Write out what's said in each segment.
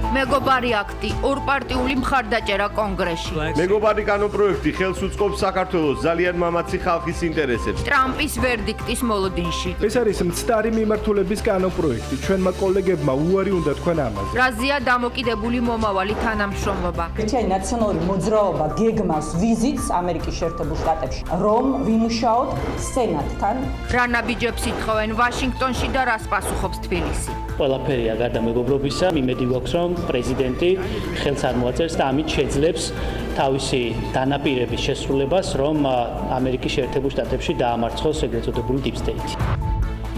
მეგობარი აქტი ორპარტიული მხარდაჭერა კონგრესში. მეგობარი კანონპროექტი ხელს უწყობს საქართველოს ძალიან მამაცი ხალხის ინტერესებს. ტრამპის ვერდიქტის მოლოდინში. ეს არის მცდარი მიმართულების კანონპროექტი. ჩვენმა კოლეგებმა უარი უნდა თქვენ ამაზე. რაზეა დამოკიდებული მომავალი თანამშრომლობა. ერთიანი ნაციონალური მოძრაობა გეგმავს ვიზიტს ამერიკის შეერთებულ შტატებში, რომ ვიმუშაოთ სენატთან. რა ნაბიჯებს ითხოვენ ვაშინგტონში და რას პასუხობს თბილისი. ყველაფერია გარდა მეგობრობისა, იმედი გვაქვს, რომ პრეზიდენტი ხელს არ მოაწერს და ამით შეძლებს თავისი დანაპირების შესრულებას, რომ ამერიკის შეერთებულ შტატებში დაამარცხოს ეგრეთ წოდებული deep state.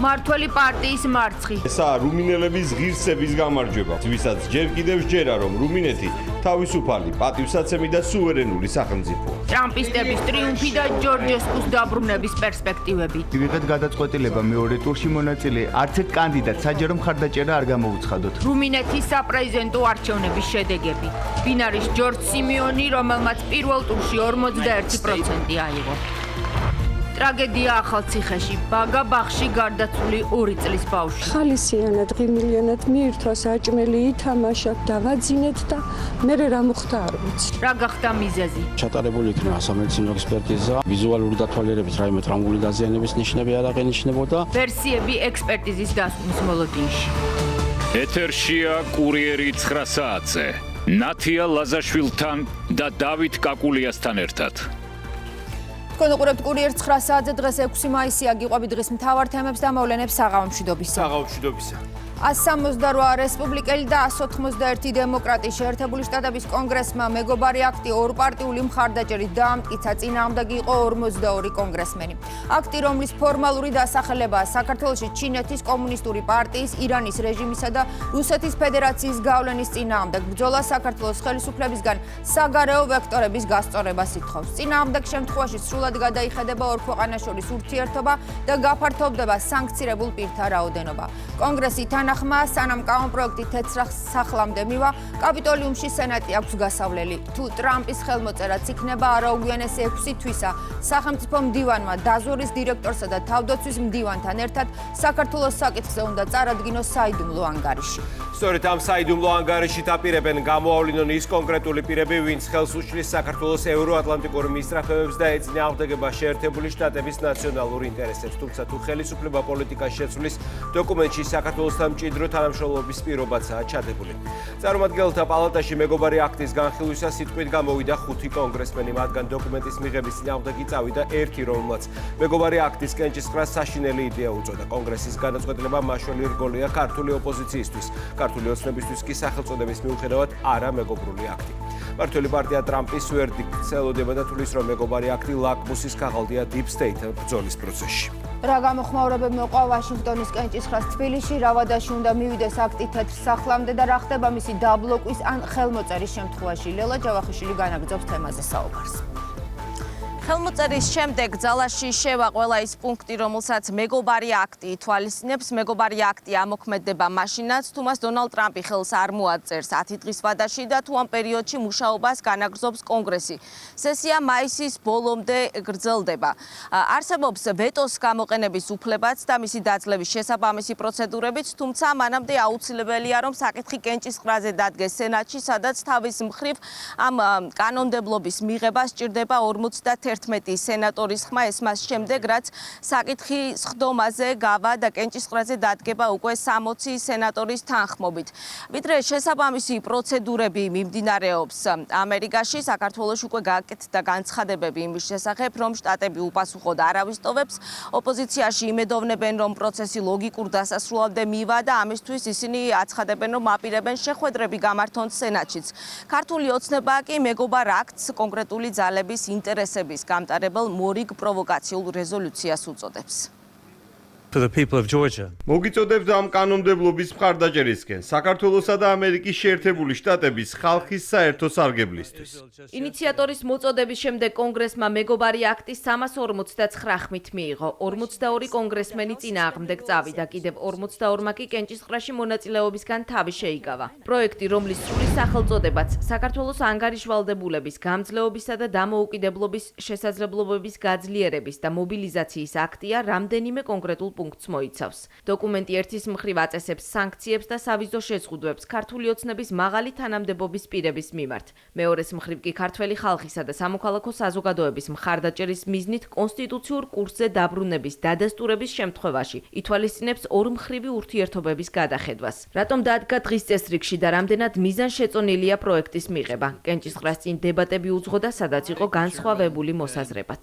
მართველი პარტიის მარცხი. ესაა რუმინელების ღირსების გამარჯვება, ვისაც ჯერ კიდევ სჯერა, რომ რუმინეთი თავისუფალი, პატივსაცემი და სუვერენული სახელმწიფოა. ტრამპისტების ტრიუმფი და ჯორჯესკუს დაბრუნების პერსპექტივები. მივიღეთ გადაწყვეტილება მეორე ტურში მონაწილე არც ერთ კანდიდატს საჯარო მხარდაჭერა არ გამოუცხადოთ. რუმინეთის საპრეზიდენტო არჩევნების შედეგები. ვინ არის ჯორჯ სიმეონი, რომელმაც პირველ ტურში 41% აიღო. ტრაგედია ახალციხეში, ბაგა ბაღში გარდაცვლილი 2 წლის ბავშვი. ხალისიანად, ღიმილიანად მიირთვა საჭმელი, ითამაშა, დავაძინეთ და მე რა მოხდა არ ვიცი. რა გახდა მიზეზი? ჩატარებული იქნება სამედიცინო ექსპერტიზა, ვიზუალური დათვალიერების რაიმე ტრამვული დაზიანების ნიშნები არ აღენიშნებოდა. ვერსიები ექსპერტიზის დასკვნის მოლოდინში. ეთერშია კურიერი 9 საათზე. ნათია ლაზაშვილთან და დავით კაკულიასთან ერთად. თქვენ უყურებთ კურიერს 9 საათზე, დღეს 6 მაისია, გიყვებით დღის მთავარ თემებს და მოვლენებს საღამომშვიდობისა. 168 რესპუბლიკელი და 191 დემოკრატი შეერთებული შტატების კონგრესმა მეგობარი აქტი ორპარტიული მხარდაჭერით დაამტკიცა, წინააღმდეგი იყო 42 კონგრესმენი. აქტი, რომლის ფორმალური დასახელებაა საქართველოში ჩინეთის კომუნისტური პარტიის, ირანის რეჟიმისა და რუსეთის ფედერაციის გავლენის წინააღმდეგ ბრძოლა საქართველოს ხელისუფლებისგან საგარეო ვექტორების გასწორებას ითხოვს. წინააღმდეგ შემთხვევაში სრულად გადაიხედება ორ ქვეყანას შორის ურთიერთობა და გაფართოვდება სანქცირებულ პირთა რაოდენობა. კონგრესი თანახმა, სანამ კანონპროექტი თეთრ სახლამდე მივა, კაპიტოლიუმში სენატი აქვს გასავლელი. თუ ტრამპის ხელმოწერაც იქნება არაუგვიანეს 6 თვისა, სახელმწიფო მდივანმა დაზვერვის დირექტორსა და თავდაცვის მდივანთან ერთად საქართველოს საკითხზე უნდა წარადგინოს საიდუმლო ანგარიში. სწორედ ამ საიდუმლო ანგარიშით აპირებენ გამოავლინონ ის კონკრეტული პირები, ვინც ხელს უშლის საქართველოს ევროატლანტიკურ მისწრაფებებს და ეწინააღმდეგება შეერთებული შტატების ნაციონალურ ინტერესებს. თუმცა თუ ხელისუფლება პოლიტიკას შეცვლის, დოკუმენტში საქართველოსთან მჭიდრო თანამშრომლობის პირობაცაა ჩადებული. წარმომადგენელთა პალატაში მეგობარი აქტის განხილვისას სიტყვით გამოვიდა 5 კონგრესმენი, მათგან დოკუმენტის მიღების წინააღმდეგი წავიდა 1, რომელმაც მეგობარი აქტის კენჭისყრას საშინელი იდეა უწოდა. კონგრესის განაცხადება მაშველი რგოლია ქართული ოპოზიციისთვის, ქართული ოცნებისთვის კი სახელწოდების მიუხედავად არა მეგობრული აქტი. მართველი პარტია ტრამპის ვერდიქტს ელოდება და თulis რომ მეგობარი აქტი ლაკმუსის ქაღალდია deep state ბრძოლის პროცესში. რა გამოხმაურებები მოყვა ვაშინგტონის კენჭისყრას თბილისში, რა ვადაში უნდა მივიდეს აქტი თეთრ სახლამდე და რა ხდება მისი დაბლოკვის ან ხელმოწერის შემთხვევაში. ლელა ჯავახიშვილი განაგრძობს თემაზე საუბარს. ხელმოწერის შემდეგ ძალაში შევა ყველა ის პუნქტი, რომელსაც მეგობარი აქტი ითვალისწინებს. მეგობარი აქტი ამოქმედება მაშინაც, თუ მას დონალდ ტრამპი ხელს არ მოაწერს 10 დღის ვადაში და თუ ამ პერიოდში მუშაობას განაგრძობს კონგრესი. სესია მაისის ბოლომდე გრძელდება. არსებობს ვეტოს გამოყენების უფლებაც და მისი დაძლევის შესაბამისი პროცედურებიც, თუმცა მანამდე აუცილებელია, რომ საკითხი კენჭისყრაზე დადგეს სენატში, სადაც თავის მხრივ ამ კანონმდებლობის მიღება სჭირდება 51 სენატორის ხმა, ეს მას შემდეგ, რაც საკითხი სხდომაზე გავა და კენჭისყრაზე დადგება უკვე 60 სენატორის თანხმობით. ვიდრე შესაბამისი პროცედურები მიმდინარეობს ამერიკაში, საქართველოში უკვე გააკეთდა განცხადებები იმის შესახებ, რომ შტატები უპასუხოდ არავის ტოვებს. ოპოზიციაში იმედოვნებენ, რომ პროცესი ლოგიკურ დასასრულამდე მივა და ამისთვის ისინი აცხადებენ, რომ აპირებენ შეხვედრები გამართონ სენატშიც. ქართული ოცნება კი მეგობარ აქტს კონკრეტული ძალების ინტერესების გამტარებელ მორიგ პროვოკაციულ რეზოლუციას უწოდებს. For the people of Georgia. მოგიწოდებთ ამ კანონმდებლობის მხარდაჭერისკენ საქართველოსა და ამერიკის შეერთებული შტატების ხალხის საერთო სარგებლისთვის. ინიციატორის მოწოდების შემდეგ კონგრესმა მეგობარი აქტი 349 ხმით მიიღო. 42 კონგრესმენი წინააღმდეგ წავიდა, კიდევ 42-მა კი კენჭისყრაში მონაწილეობისგან თავი შეიგავა. პროექტი, რომლის სრული სახელწოდებაც საქართველოს ანგარიშვალდებულების, გამძლეობისა და დამოუკიდებლობის შესაძლებლობების გაძლიერების და მობილიზაციის აქტია, რამდენიმე კონკრეტულ პუნქტს მოიცავს. დოკუმენტი ერთის მხრივ აწესებს სანქციებს და სავიზო შეზღუდვებს ქართული ოცნების მაღალი თანამდებობის პირების მიმართ. მეორეს მხრივ კი ქართველი ხალხისა და სამოქალაქო საზოგადოების მხარდაჭერის მიზნით კონსტიტუციურ კურსზე დაბრუნების დადასტურების შემთხვევაში ითვალისწინებს ორმხრივი ურთიერთობების გადახედვას. Რატომ დადგა დღის წესრიგში და რამდენად მიზანშეწონილია პროექტის მიღება? კენჭისყრას წინ დებატები უძღო და სადაც იყო განსხვავებული მოსაზრებაც.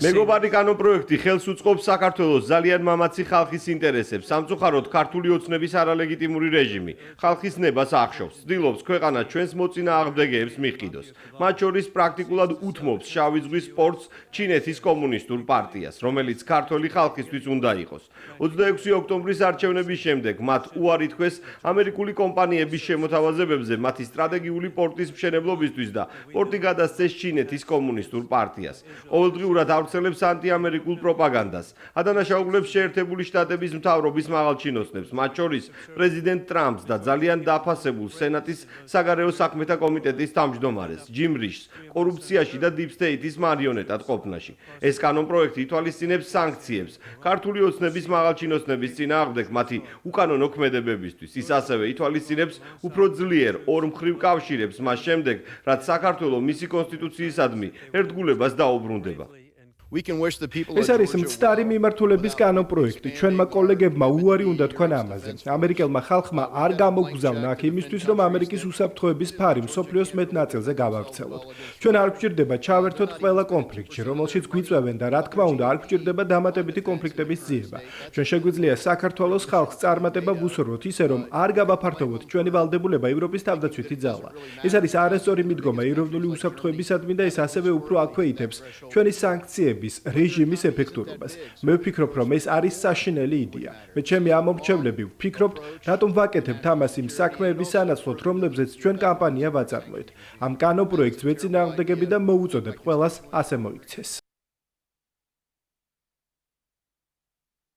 მეგობარი კანონპროექტი ხელს უწყობს საქართველოს ძალიან მამაცი ხალხის ინტერესებს. სამწუხაროდ ქართული ოცნების არალეგიტიმური რეჟიმი ხალხის ნებას ახშობს. ცდილობს ქვეყანა ჩვენს მოწინააღმდეგეებს მიჰყიდოს. მათ შორის პრაქტიკულად უთმობს შავი ზღვის სპორტს ჩინეთის კომუნისტურ პარტიას, რომელიც ქართული ხალხისთვის უნდა იყოს. 26 ოქტომბრის არჩევნების შემდეგ მათ უარი თქვეს ამერიკული კომპანიების შემოთავაზებებზე მათი სტრატეგიული პორტის მშენებლობისთვის და პორტი გადასცეს ჩინეთის კომუნისტურ პარტიას. ყოველდღიურად ავრცელებს ანტიამერიკულ პროპაგანდას. ადანაშაულებს შეერთებული შტატების მთავრობის მაღალჩინოსნებს, მათ შორის პრეზიდენტ ტრამპს და ძალიან დაფასებულ სენატის საგარეო საქმეთა კომიტეტის თავმჯდომარეს, ჯიმ რიშს, კორუფციაში და დიპ სტეიტის მარიონეტად ყოფნაში. ეს კანონპროექტი ითვალისწინებს სანქციებს ქართული ოცნების მაღალჩინოსნების წინააღმდეგ მათი უკანონო ქმედებებისთვის. ის ასევე ითვალისწინებს უფრო ძლიერ ორმხრივ კავშირებს მას შემდეგ, რაც საქართველო მისი კონსტიტუციისადმი ერთგულებას დაუბრუნდება. ეს არის მცდარი მიმართულების კანონპროექტი. ჩვენმა კოლეგებმა უარი უნდა თქვან ამაზე. ამერიკელმა ხალხმა არ გამოგზავნა აქ იმისთვის, რომ ამერიკის უსაფრთხოების ფარი მსოფლიოს მეტ ნაწილზე გავავრცელოთ. ჩვენ არ გვჭირდება ჩავერთოთ ყველა კონფლიქტში, რომელშიც გვიწევენ და რა თქმა უნდა არ გვჭირდება დამატებითი კონფლიქტების ძიება. ჩვენ შეგვიძლია საქართველოს ხალხს წარმატება ვუსურვოთ ისე, რომ არ გავაფართოვოთ ჩვენი ვალდებულება ევროპის თავდაცვითი ძალა. ეს არის არასწორი მიდგომა ეროვნული უსაფრთხოებისადმი და ეს ასევე უფრო აქვეითებს ჩვენი სანქციების რეჟიმის ეფექტურობას. მე ვფიქრობ, რომ ეს არის საშინელი იდეა. მე ჩემი ამომრჩევლები ვფიქრობთ, რატომ ვაკეთებთ ამას იმ საქმეების სანაცვლოდ, რომლებზეც ჩვენ კამპანია ვაწარმოეთ. ამ კანონპროექტს ვეწინააღმდეგები და მოვუწოდებ ყველას ასე მოიქცეს.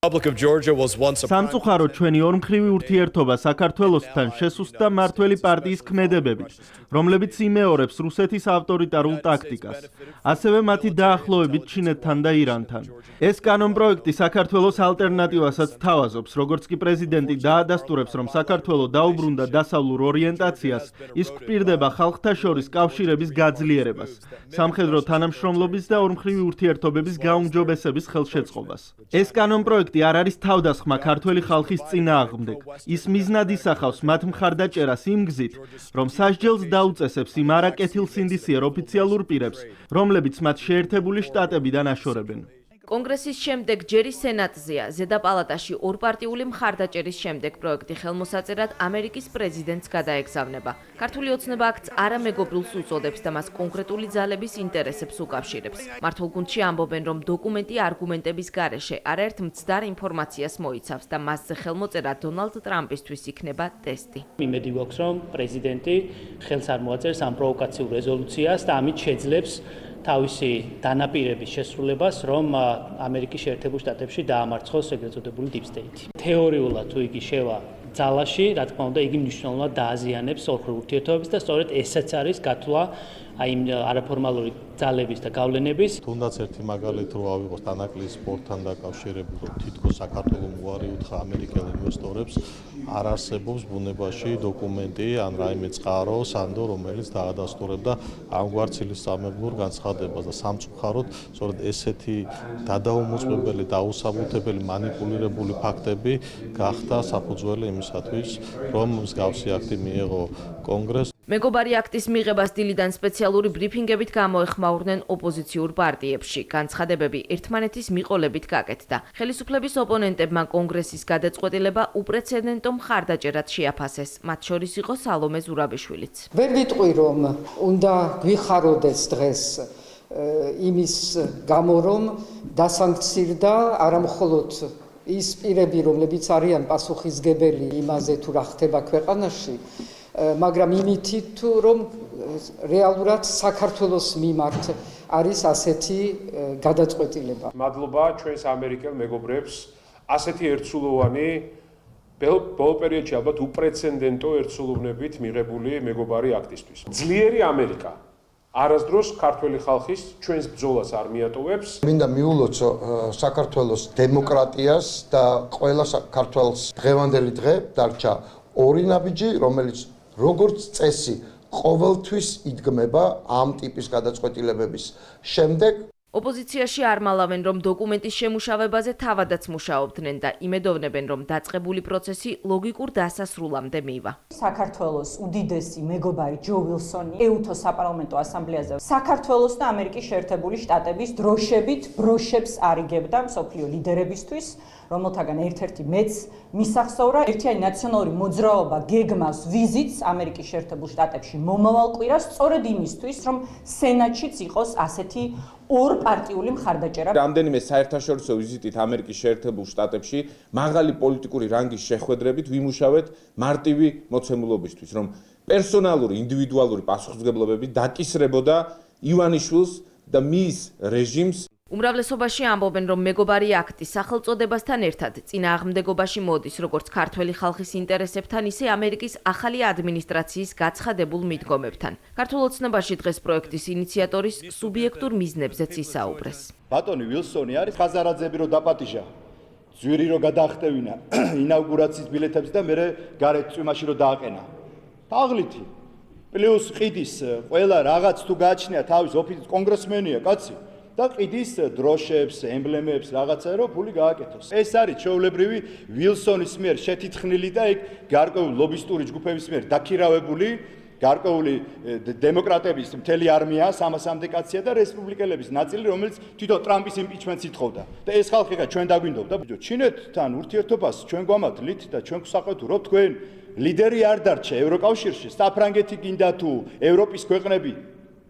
სამწუხაროდ ჩვენი ორმხრივი ურთიერთობა საქართველოსთან შესუსტდა მართველი პარტიის ქმედებებით, რომლებიც იმეორებს რუსეთის ავტორიტარულ ტაქტიკას, ასევე მათი დაახლოებით ჩინეთთან და ირანთან. ეს კანონპროექტი საქართველოს ალტერნატივასაც თავაზობს, როგორც კი პრეზიდენტი დაადასტურებს, რომ საქართველო დაუბრუნდა დასავლურ ორიენტაციას, ის გვპირდება ხალხთა შორის კავშირების გაძლიერებას, სამხედრო თანამშრომლობის და ორმხრივი ურთიერთობების გაუმჯობესების ხელშეწყობას. ეს კანონპროექტი არ არის თავდასხმა ქართველი ხალხის წინააღმდეგ. ის მიზნად ისახავს მათ მხარდაჭერას იმ გზით, რომ სასჯელს დაუწესებს იმ არაკეთილსინდისიერ ოფიციალურ პირებს, რომლებიც მათ შეერთებული შტატებიდან აშორებენ. კონგრესის შემდეგ ჯერი სენატზეა. ზედაპალატაში ორპარტიული მხარდაჭერის შემდეგ პროექტი ხელმოსაწერად ამერიკის პრეზიდენტს გადაეგზავნება. ქართული ოცნება აქტს არამეგობრილს უწოდებს და მას კონკრეტული ძალების ინტერესებს უკავშირებს. მართლგუნდში ამბობენ, რომ დოკუმენტი არგუმენტების გარეშე არაერთ მცდარ ინფორმაციას მოიცავს და მასზე ხელმოწერა დონალდ ტრამპისთვის იქნება ტესტი. იმედი გვაქვს, რომ პრეზიდენტი ხელს არ მოაწერს ამ პროვოკაციურ რეზოლუციას და ამით შეძლებს თავისი დანაპირების შესრულებას, რომ ამერიკის შეერთებულ შტატებში დაამარცხოს ეგრეთ წოდებული დიპ სტეიტი. თეორიულად თუ იგი შევა ძალაში, რა თქმა უნდა, იგი მნიშვნელოვნად დააზიანებს ორმხრივ ურთიერთობებს და სწორედ ესეც არის გათვლა აი არაფორმალური ძალების და გავლენების. თუნდაც ერთი მაგალითი რო ავიღოთ ანაკლის სპორტთან დაკავშირებით, რომ თითქოს საქართველოს უარი უთხრა ამერიკელ ინვესტორებს, არ არსებობს ბუნებაში დოკუმენტი ან რაიმე წყარო, სანდო, რომელიც დაადასტურებდა ამგვარ ცილისწამებულ განცხადებას და სამწუხაროდ, სწორედ ესეთი გადაუმოწმებელი, დაუსაბუთებელი, მანიპულირებული ფაქტები გახდა საფუძველი იმისათვის, რომ მსგავსი აქტი მიეღო კონგრესს. მეგობარი აქტის მიღებას დილიდან სპეციალური ბრიფინგებით გამოეხმაურნენ ოპოზიციურ პარტიებში. განცხადებები ერთმანეთის მიყოლებით გაკეთდა. ხელისუფლების ოპონენტებმა კონგრესის გადაწყვეტილება უპრეცედენტო მხარდაჭერად შეაფასეს. მათ შორის იყო სალომე ზურაბიშვილიც. ვერ ვიტყვი, რომ უნდა გვიხაროდეს დღეს იმის გამო, რომ დასანქცირდა არამხოლოდ ის პირები, რომლებიც არიან პასუხისგებელი იმაზე, თუ რა ხდება ქვეყანაში, მაგრამ იმითი თუ რომ რეალურად საქართველოს მიმართ არის ასეთი გადაწყვეტილება. მადლობა ჩვენს ამერიკელ მეგობრებს ასეთი ერთსულოვანი ბოლო პერიოდში ალბათ უპრეცედენტო ერთსულოვნებით მიღებული მეგობარი აქტისთვის. ძლიერი ამერიკა არასდროს ქართველი ხალხის ჩვენს ბრძოლას არ მიატოვებს. მინდა მიულოცო საქართველოს დემოკრატიას და ყველა საქართველოს დღევანდელი დღე დარჩა ორი ნაბიჯი, რომელიც როგორც წესი ყოველთვის იდგმება ამ ტიპის გადაწყვეტილებების შემდეგ. ოპოზიციაში არ მალავენ, რომ დოკუმენტის შემუშავებაზე თავადაც მუშაობდნენ და იმედოვნებენ, რომ დაწყებული პროცესი ლოგიკურ დასასრულამდე მივა. საქართველოს უდიდესი მეგობარი ჯო ვილსონი ეუთოს საპარლამენტო ასამბლეაზე საქართველოს და ამერიკის შეერთებული შტატების დროშებით ბროშებს არიგებდა მსოფლიო ლიდერებისთვის, რომელთაგან ერთ-ერთი მეც მისახსოვრა ერთიანი ნაციონალური მოძრაობა გეგმავს ვიზიტს ამერიკის შეერთებულ შტატებში მომავალ კვირას, სწორედ იმისთვის, რომ სენატშიც იყოს ასეთი ორპარტიული მხარდაჭერა. რამდენიმე საერთაშორისო ვიზიტით ამერიკის შეერთებულ შტატებში მაღალი პოლიტიკური რანგის შეხვედრებით ვიმუშავეთ მარტივი მოცემულობისთვის, რომ პერსონალური, ინდივიდუალური პასუხისმგებლობები დაკისრებოდა ივანიშვილს და მის რეჟიმს. უმრავლესობაში ამბობენ, რომ მეგობარი აქტი სახელწოდებასთან ერთად წინააღმდეგობაში მოდის როგორც ქართველი ხალხის ინტერესებთან, ისე ამერიკის ახალი ადმინისტრაციის გაცხადებულ მიდგომებთან. ქართულ ოცნებაში დღეს პროექტის ინიციატორის სუბიექტურ მიზნებზეც ისაუბრეს. ბატონი ვილსონი არის ხაზარაძეები რო დაპატიჟა, ძვირი რო გადაახტევინა ინაუგურაციის ბილეთებს და მერე გარეთ წვიმაში რო დააყენა. თაღლითი. პლუს ყიდის ყველა რაღაც თუ გააჩნია თავის ოფისის კონგრესმენია, კაცი. და ყიდის დროშებს, ემბლემებს, რაღაცა რო ფული გააკეთოს. ეს არის ჩვეულებრივი ვილსონის მიერ შეთითხნილი და ეგ გარკვეული ლობისტური ჯგუფების მიერ დაქირავებული, გარკვეული დემოკრატების მთელი არმია, 300-მდე კაცია და რესპუბლიკელების ნაწილი, რომელიც თვითონ ტრამპის იმპიჩმენტს ითხოვდა. და ეს ხალხი ხა ჩვენ დაგვინდობდა, ბიჭო, ჩინეთთან ურთიერთობას ჩვენ გვამართლით და ჩვენ გვსაყვეთ რომ თქვენ ლიდერი არ დარჩა ევროკავშირში, საფრანგეთი გინდა თუ ევროპის ქვეყნები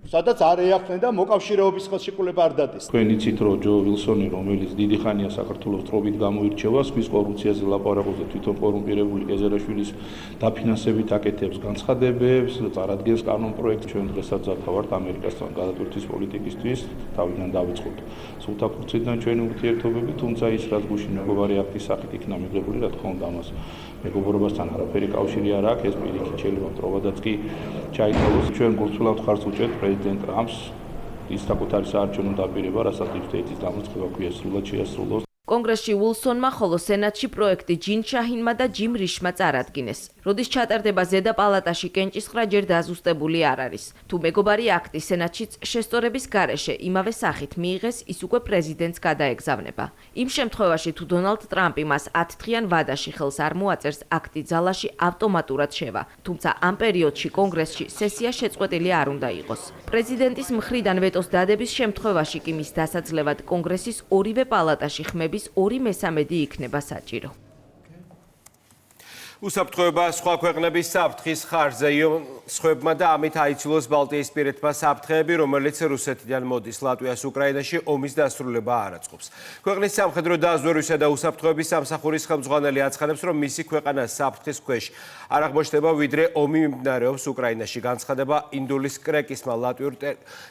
სადაც არ ეახსნენ და მოკავშირეობის ხელშეკრულება არ დადეს. თქვენ იცით, რომ ჯო ვილსონი, რომელიც დიდი ხანია საქართველოს ტრობით გამოირჩევა, სხვის კორუფციაზე ლაპარაკობს და თვითონ კორუმპირებული გეზერაშვილის დაფინანსებით აკეთებს განცხადებებს, წარადგენს კანონპროექტს. ჩვენ დღესაც ვართ ამერიკასთან გადატვირთვის პოლიტიკისთვის, თავიდან დავიწყოთ სულთაფურციდან ჩვენი ურთიერთობები, თუმცა ის რაც გუშინ მეგობარი აქტის სახით იქნა მიღებული, რა თქმა უნდა, ამას მეგობრობასთან არაფერი კავშირი არ აქვს, ეს პირიქით შეიძლება მტრობადაც კი ჩაითვალოს. ჩვენ გულწრფელად ხარს უჭერთ პრეზიდენტ ტრამპს ის საკუთარი საარჩევნო დაპირება, რასაც დიფტეიტის დამარცხება ქვია სრულად შეასრულოს. კონგრესში ვილსონმა, ხოლო სენატში პროექტი ჯინ შაჰინმა და ჯიმ რიშმა წარადგინეს. როდის ჩატარდება ზედა პალატაში კენჭისყრა ჯერ დაზუსტებული არ არის. თუ მეგობარი აქტი სენატშიც შესწორების გარეშე იმავე სახით მიიღეს, ის უკვე პრეზიდენტს გადაეგზავნება. იმ შემთხვევაში, თუ დონალდ ტრამპი მას 10 დღიან ვადაში ხელს არ მოაწერს, აქტი ძალაში ავტომატურად შევა. თუმცა ამ პერიოდში კონგრესში სესია შეწყვეტილი არ უნდა იყოს. პრეზიდენტის მხრიდან ვეტოს დადების შემთხვევაში კი მის დასაძლევად კონგრესის ორივე პალატაში ხმების 2/3 იქნება საჭირო. უსაფრთხოება სხვა ქვეყნების საფრთხის ხარჯზე სხვებმა და ამით აიცილოს ბალტიისპირეთმა საფრთხეები, რომელიც რუსეთიდან მოდის. ლატვიას უკრაინაში ომის დასრულება არ აწყობს. ქვეყნის სამხედრო დაზვერვისა და უსაფრთხოების სამსახურის ხელმძღვანელი აცხადებს, რომ მისი ქვეყანა საფრთხის ქვეშ არ აღმოჩნდება, ვიდრე ომი მიმდინარეობს უკრაინაში. განცხადება ინდულის კრეკისმა ლატვიურ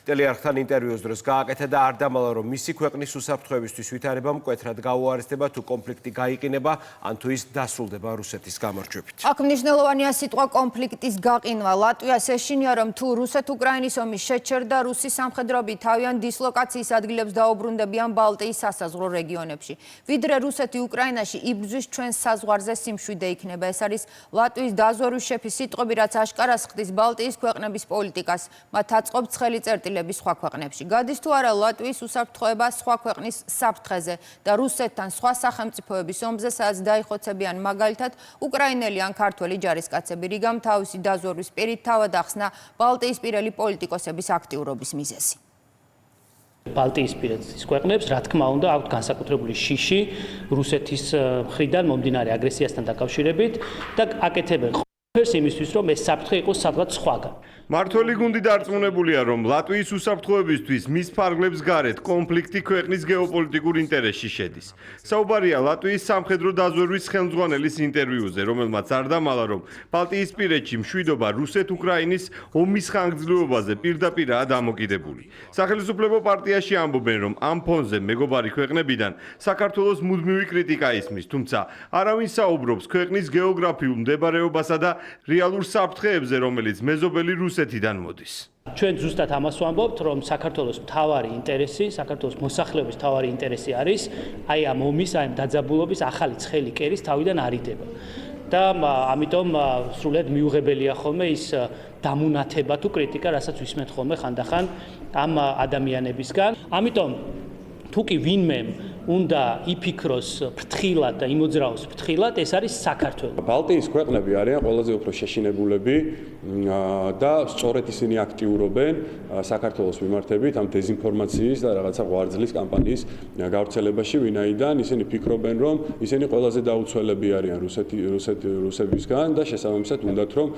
ტელეარხთან ინტერვიუს დროს გააკეთა და არ დამალა, რომ მისი ქვეყნის უსაფრთხოებისთვის ვითარება მკვეთრად გაუარესდება, თუ კონფლიქტი გაიყინება, ან თუ ის დასრულდება რუსეთის გამარჯვებით. აქ მნიშვნელოვანია სიტყვა კონფლიქტის გაყინვა. ლატვიას ეშინია, რომ თუ რუსეთ-უკრაინის ომი შეჩერდა, რუსი სამხედროები თავიანთ დისლოკაციის ადგილებს დაუბრუნდებიან ბალტიის სასაზღვრო რეგიონებში. ვიდრე რუსეთი უკრაინაში იბრძვის, ჩვენ საზღვარზე სიმშვიდე იქნება. ეს არის ლატვიის დაზვერვის შეფის სიტყვები, რაც აშკარას ხდის ბალტიის ქვეყნების პოლიტიკას, მათ აწყობს ცხელი წერტილები სხვა ქვეყნებში. გადის თუ არა ლატვიის უსაფრთხოება სხვა ქვეყნის საფრთხეზე და რუსეთთან სხვა სახელმწიფოების ომზე, სადაც დაიხოცებიან მაგალითად უკრაინელი ან ქართველი ჯარისკაცები. რიგამ თავისი დაზვერვის პირით თავად ახსნა ბალტიისპირელი პოლიტიკოსების აქტიურობის მიზეზი. ბალტიისპირეთის ქვეყნებს, რა თქმა უნდა, აქვთ განსაკუთრებული შიში რუსეთის მხრიდან მომდინარე აგრესიასთან დაკავშირებით და აკეთებენ ყველაფერს იმისთვის, რომ ეს საფრთხე იყოს სადღაც სხვაგან. მართველი გუნდი დარწმუნებულია, რომ ლატვიის უსაფრთხოებისთვის მის ფარგლებს გარეთ კონფლიქტი ქვეყნის გეოპოლიტიკურ ინტერესში შედის. საუბარია ლატვიის სამხედრო დაზვერვის ხელმძღვანელის ინტერვიუზე, რომელმაც არ დამალა, რომ ბალტიისპირეთში მშვიდობა რუსეთ-უკრაინის ომის ხანგრძლივობაზე პირდაპირაა დამოკიდებული. სახელმწიფო პარტიაში ამბობენ, რომ ამ ფონზე მეგობარი ქვეყნებიდან საქართველოს მუდმივი კრიტიკა ისმის, თუმცა არავინ საუბრობს ქვეყნის გეოგრაფიულ მდებარეობასა და რეალურ საფრთხეებზე, რომელიც მეზობელი რუსეთიდან მოდის. ჩვენ ზუსტად ამას ვამბობთ, რომ საქართველოს მთავარი ინტერესი, საქართველოს მოსახლეობის მთავარი ინტერესი არის აი ამ ომის, აი ამ დაძაბულობის ახალი ცხელი კერის თავიდან არიდება. და ამიტომ სრულად მიუღებელია ხოლმე ის დამუნათება თუ კრიტიკა, რასაც ვისმენთ ხოლმე ხანდახან ამ ადამიანებისგან. ამიტომ თუ კი ვინმე უნდა იფიქროს ფრთხილად და იმოძრაოს ფრთხილად, ეს არის საქართველო. ბალტიის ქვეყნები არიან ყველაზე უფრო შეშინებულები და სწორედ ისინი აქტიურობენ საქართველოს მიმართებით ამ დეზინფორმაციის და რაღაცა ღვარძლის კამპანიის გავრცელებაში, ვინაიდან ისინი ფიქრობენ, რომ ისინი ყველაზე დაუცველები არიან რუსებისგან და შესაბამისად უნდათ რომ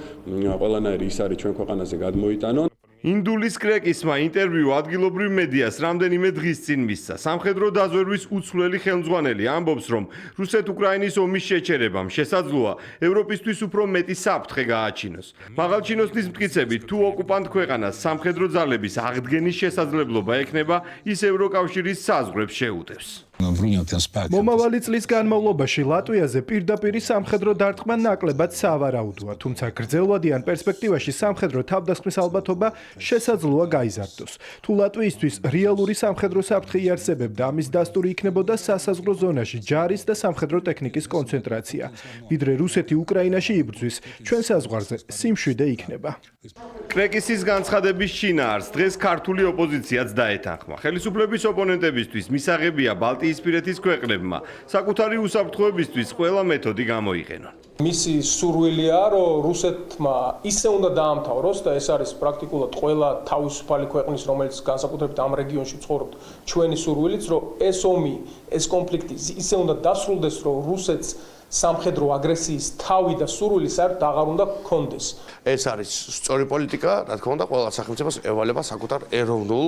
ყველანაირი ის არის ჩვენ ქვეყანაზე გადმოიტანონ. ინდულის კრეკისმა ინტერვიუ ადგილობრივ მედიას რამდენიმე დღის წინ მისცა. სამხედრო დაზვერვის უცვლელი ხელმძღვანელი ამბობს, რომ რუსეთ-უკრაინის ომის შეჩერებამ შესაძლოა ევროპისთვის უფრო მეტი საფრთხე გააჩინოს. მაღალჩინოსნის მტკიცებით, თუ ოკუპანტ ქვეყანას სამხედრო ძალების აღდგენის შესაძლებლობა ექნება, ის ევროკავშირის საზღვრებს შეუტევს. მომავალი წლის განმავლობაში ლატვიაზე პირდაპირი სამხედრო დარტყმა ნაკლებად სავარაუდოა, თუმცა გრძელვადიან პერსპექტივაში სამხედრო თავდასხმის ალბათობა შესაძლოა გაიზარდოს. თუ ლატვიისთვის რეალური სამხედრო საფრთხე იარსებებდა, ამის დასტური იქნებოდა სასაზღვრო ზონაში ჯარის და სამხედრო ტექნიკის კონცენტრაცია. ვიდრე რუსეთი უკრაინაში იბრძვის, ჩვენ საზღვარზე სიმშვიდე იქნება. კრეკისის განცხადების შინაარს დღეს ქართული ოპოზიციაც დაეთანხმა. ხელისუფლების ოპონენტებისთვის მისაღებია ბალტიისპირეთის ქვეყნებმა საკუთარი უსაფრთხოებისთვის ყველა მეთოდი გამოიყენონ. მისი სურვილია, რომ რუსეთმა ისე უნდა დაამთავროს და ეს არის პრაქტიკულად ყველა თავისუფალი ქვეყნის, რომელიც განსაკუთრებით ამ რეგიონში ცხოვრობთ, ჩვენი სურვილიც, რომ ეს ომი, ეს კონფლიქტი ისე უნდა დასრულდეს, რომ რუსეთს სამხედრო აგრესიის თავი და სურვილი საერთოდ აღარ უნდა გქონდეს. ეს არის სწორი პოლიტიკა, რა თქმა უნდა, ყველა სახელმწიფოს ევალება საკუთარ ეროვნულ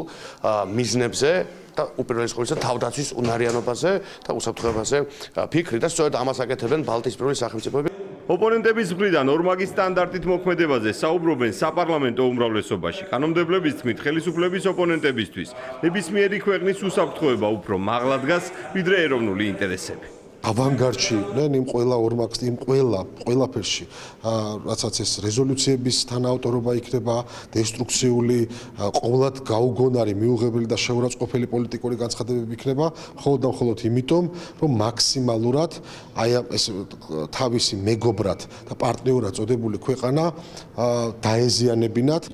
მიზნებზე და უპირველეს ყოვლისა თავდაცვის უნარიანობაზე და უსაფრთხოებაზე ფიქრი და სწორედ ამას აკეთებენ ბალტიისპირული სახელმწიფოები. ოპონენტების მხრიდან ორმაგის სტანდარტით მოქმედებაზე საუბრობენ საპარლამენტო უმრავლესობაში. კანონმდებლების თქმით, ხელისუფლების ოპონენტებისთვის ნებისმიერი ქვეყნის უსაფრთხოება უფრო მაღლა დგას, ვიდრე ეროვნული ინტერესები. ავანგარდში იყვნენ იმ ყველა ორმაგს, იმ ყველაფერში, რაცაც ეს რეზოლუციების თანაავტორობა იქნება, დესტრუქციული, ყოვლად გაუგონარი, მიუღებელი და შეურაცხყოფელი პოლიტიკური განცხადებები იქნება, მხოლოდ და მხოლოდ იმიტომ, რომ მაქსიმალურად აი ეს თავისი მეგობრად და პარტნიორად წოდებული ქვეყანა დაეზიანებინათ.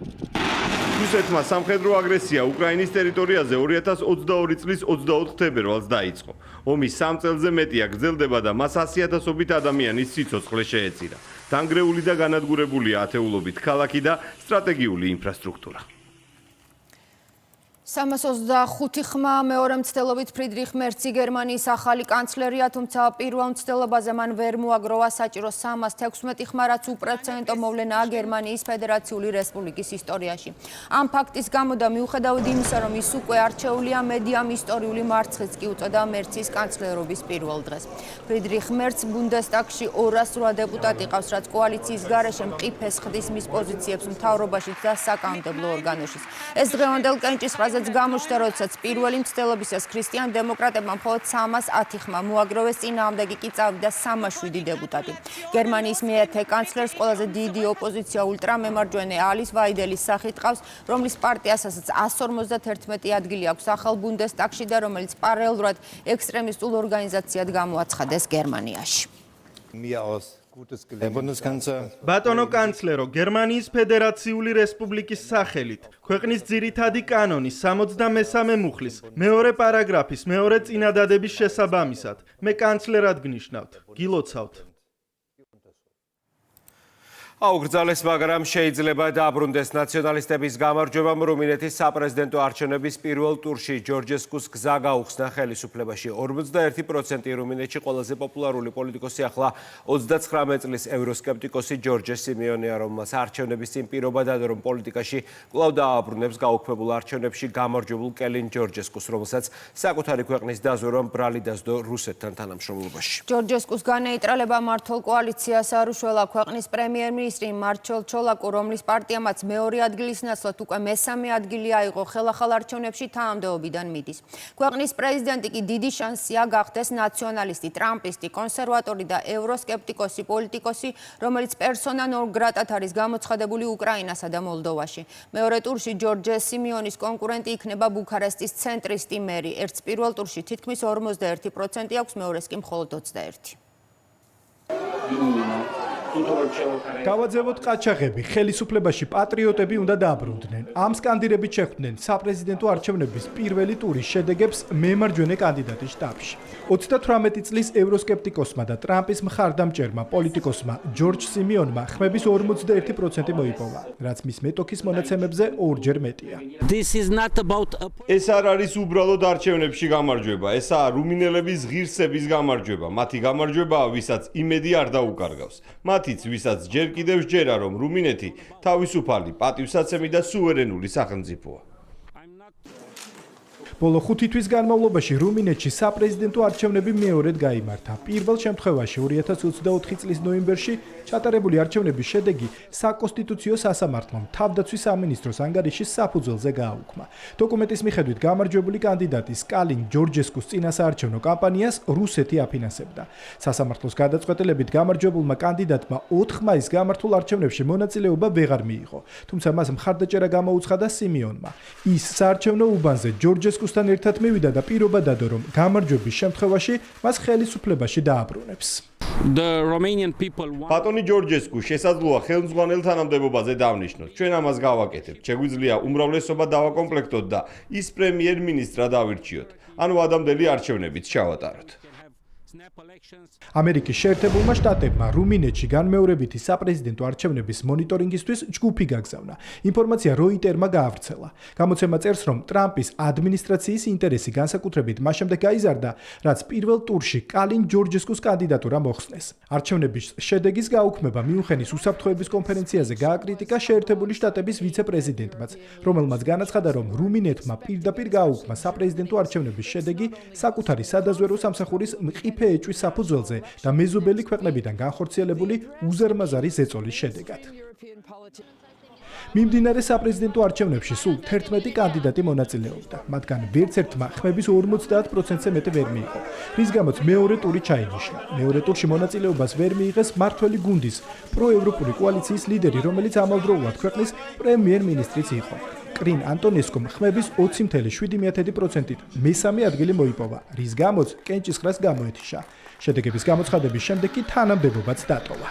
რუსეთმა სამხედრო აგრესია უკრაინის ტერიტორიაზე 2022 წლის 24 თებერვალს დაიწყო. ომის 3 წელზე მეტია გრძელდება და მას 100,000-ობით ადამიანის სიცოცხლე შეეწირა. დანგრეული და განადგურებულია ათეულობით ქალაქი და სტრატეგიული ინფრასტრუქტურა. 325 ხმა მეორე მცდელობით ფრიდრიხ მერცი გერმანიის ახალი კანცლერია, თუმცა პირველ მცდელობაზე მან ვერ მოაგროვა საჭირო 316 ხმა, რაც უპრეცედენტო მოვლენაა გერმანიის ფედერაციული რესპუბლიკის ისტორიაში. ამ ფაქტის გამო და მიუხედავად იმისა, რომ ის უკვე არჩეულია, მედიამ ისტორიული მარცხიც კი უწოდა მერცის კანცლერობის პირველ დღეს. ფრიდრიხ მერცს ბუნდესტაგში 208 დეპუტატი ყავს, რაც კოალიციის გარეშე მყიფეს ხდის მის პოზიციებს მთავრობაშიც და საკანონმდებლო ორგანოშიც. ეს დღევანდელ კენჭისყრაზე გამოჩნდა, როდესაც პირველი მცდელობისას ქრისტიან დემოკრატებმა მხოლოდ 310 ხმა მოაგროვეს, წინააღმდეგი კი წავიდა 307 დეპუტატი. გერმანიის მეათე კანცლერს ყველაზე დიდი ოპოზიცია ულტრამემარჯვენე ალის ვაიდელის სახით ყავს, რომლის პარტიასაც 151 ადგილი აქვს ახალ ბუნდესტაგში და რომელიც პარალელურად ექსტრემისტულ ორგანიზაციად გამოაცხადეს გერმანიაში. ბატონო კანცლერო, გერმანიის ფედერაციული რესპუბლიკის სახელით, ქვეყნის ძირითადი კანონის 73 მუხლის მეორე პარაგრაფის მეორე წინადადების შესაბამისად, მე კანცლერად გნიშნავთ. გილოცავთ. აუგრძალეს, მაგრამ შეიძლება დააბრუნდეს ნაციონალისტების გამარჯვებამ რუმინეთის საპრეზიდენტო არჩევნების პირველ ტურში ჯორჯესკუს გზა გაუხსნა ხელისუფლებაში. 41% რუმინეთში ყველაზე პოპულარული პოლიტიკოსი ახლა 39 წლის ევროსკეპტიკოსი ჯორჯე სიმეონეა, რომელმაც არჩევნების წინ პირობა დადო, რომ პოლიტიკაში კვლავ დააბრუნებს გაუქმებულ არჩევნებში გამარჯვებულ კელინ ჯორჯესკუს, რომელსაც საკუთარი ქვეყნის დაზვერვამ ბრალი დასდო რუსეთთან თანამშრომლობაში. ჯორჯესკუს განეიტრალება მართლ კოალიციას არ უშველა ქვეყნის პრემიერ-მინისტრი პრემიერ-მინისტრი მარჩელ ჩოლაკუ, რომლის პარტიამაც მეორე ადგილის ნაცვლად უკვე მესამე ადგილი აიღო ხელახალ არჩევნებში, თანამდებობიდან მიდის. ქვეყნის პრეზიდენტი კი დიდი შანსია გახდეს ნაციონალისტი, ტრამპისტი, კონსერვატორი და ევროსკეპტიკოსი პოლიტიკოსი, რომელიც პერსონა ნონ გრატად არის გამოცხადებული უკრაინასა და მოლდოვაში. მეორე ტურში ჯორჯ სიმიონის კონკურენტი იქნება ბუქარესტის ცენტრისტი მერი. ერთს პირველ ტურში თითქმის 41% აქვს, მეორეს კი მხოლოდ 21%. გავაძევოთ ყაჩაღები, ხელისუფლებაში პატრიოტები უნდა დააბრუნდნენ. ამ სკანდირებით შეხვდნენ საპრეზიდენტო არჩევნების პირველი ტურის შედეგებს მემარჯვენე კანდიდატის შტაბში. 38 წლის ევროსკეპტიკოსმა და ტრამპის მხარდამჭერმა პოლიტიკოსმა ჯორჯ სიმიონმა ხმების 41% მოიპოვა, რაც მის მეტოქის მონაცემებზე ორჯერ მეტია. ეს არ არის უბრალოდ არჩევნებში გამარჯვება, ესაა რუმინელების ღირსების გამარჯვება. მათი გამარჯვებაა, ვისაც იმედი არ დაუკარგავს. მათიც, ვისაც ჯერ კიდევ სჯერა, რომ რუმინეთი თავისუფალი, პატივსაცემი და სუვერენული სახელმწიფოა. ბოლო 5 თვის განმავლობაში რუმინეთში საპრეზიდენტო არჩევნები მეორედ გაიმართა. პირველ შემთხვევაში 2024 წლის ნოემბერში ჩატარებული არჩევნების შედეგი საკონსტიტუციო სასამართლომ თავდაცვის სამინისტროს ანგარიშის საფუძველზე გააუქმა. დოკუმენტის მიხედვით გამარჯვებული კანდიდატი სკალინ ჯორჯესკუს წინასაარჩევნო კამპანიას რუსეთი აფინანსებდა. სასამართლოს გადაწყვეტილებით გამარჯვებულმა კანდიდატმა 4 მაისს გამართულ არჩევნებში მონაწილეობა ვეღარ მიიღო, თუმცა მას მხარდაჭერა გამოუცხადა სიმიონმა. ის საარჩევნო უბანზე ჯორჯესკუს თან ერთად მივიდა და პირობა დადო, რომ გამარჯვების შემთხვევაში მას ხელისუფლებაში დააბრუნებს. ბატონი ჯორჯესკუ შესაძლოა ხელმძღვანელ თანამდებობაზე დავნიშნოთ. ჩვენ ამას გავაკეთებთ. შეგვიძლია უმრავლესობა დავაკომპლექტოთ და ის პრემიერ-მინისტრად ავირჩიოთ. ანუ ადამდელი არჩევნებიც ჩავატაროთ. ამერიკის შეერთებულმა შტატებმა რუმინეთში განმეორებითი საპრეზიდენტო არჩევნების მონიტორინგისთვის ჯგუფი გაგზავნა. ინფორმაცია როიტერმა გაავრცელა. გამოცემა წერს, რომ ტრამპის ადმინისტრაციის ინტერესი განსაკუთრებით მას შემდეგ გაიზარდა, რაც პირველ ტურში კალინ ჯორჯესკუს კანდიდატურა მოხსნეს. არჩევნების შედეგის გაუქმება მიუნხენის უსაფრთხოების კონფერენციაზე გააკრიტიკა შეერთებული შტატების ვიცე-პრეზიდენტმაც, რომელმაც განაცხადა, რომ რუმინეთმა პირდაპირ გააუქმა საპრეზიდენტო არჩევნების შედეგი საკუთარი სადაზვერო სამსახურის მყიფე ეჭვის საფუძველზე და მეზობელი ქვეყნებიდან განხორციელებული უზარმაზარი ზეწოლის შედეგად. მიმდინარე საპრეზიდენტო არჩევნებში სულ 11 კანდიდატი მონაწილეობდა, მათგან ვერც ერთმა ხმების 50%-ზე მეტი ვერ მიიღო, რის გამოც მეორე ტური ჩაინიშნა. მეორე ტურში მონაწილეობას ვერ მიიღეს მართველი გუნდის პროევროპული კოალიციის ლიდერი, რომელიც ამავდროულად ქვეყნის პრემიერ-მინისტრიც იყო. კრინ ანტონესკომ ხმების 20.7%-ით მესამე ადგილი მოიპოვა, რის გამოც კენჭისყრას გამოეთიშა. შედეგების გამოცხადების შემდეგ კი თანამდებობაც დატოვა.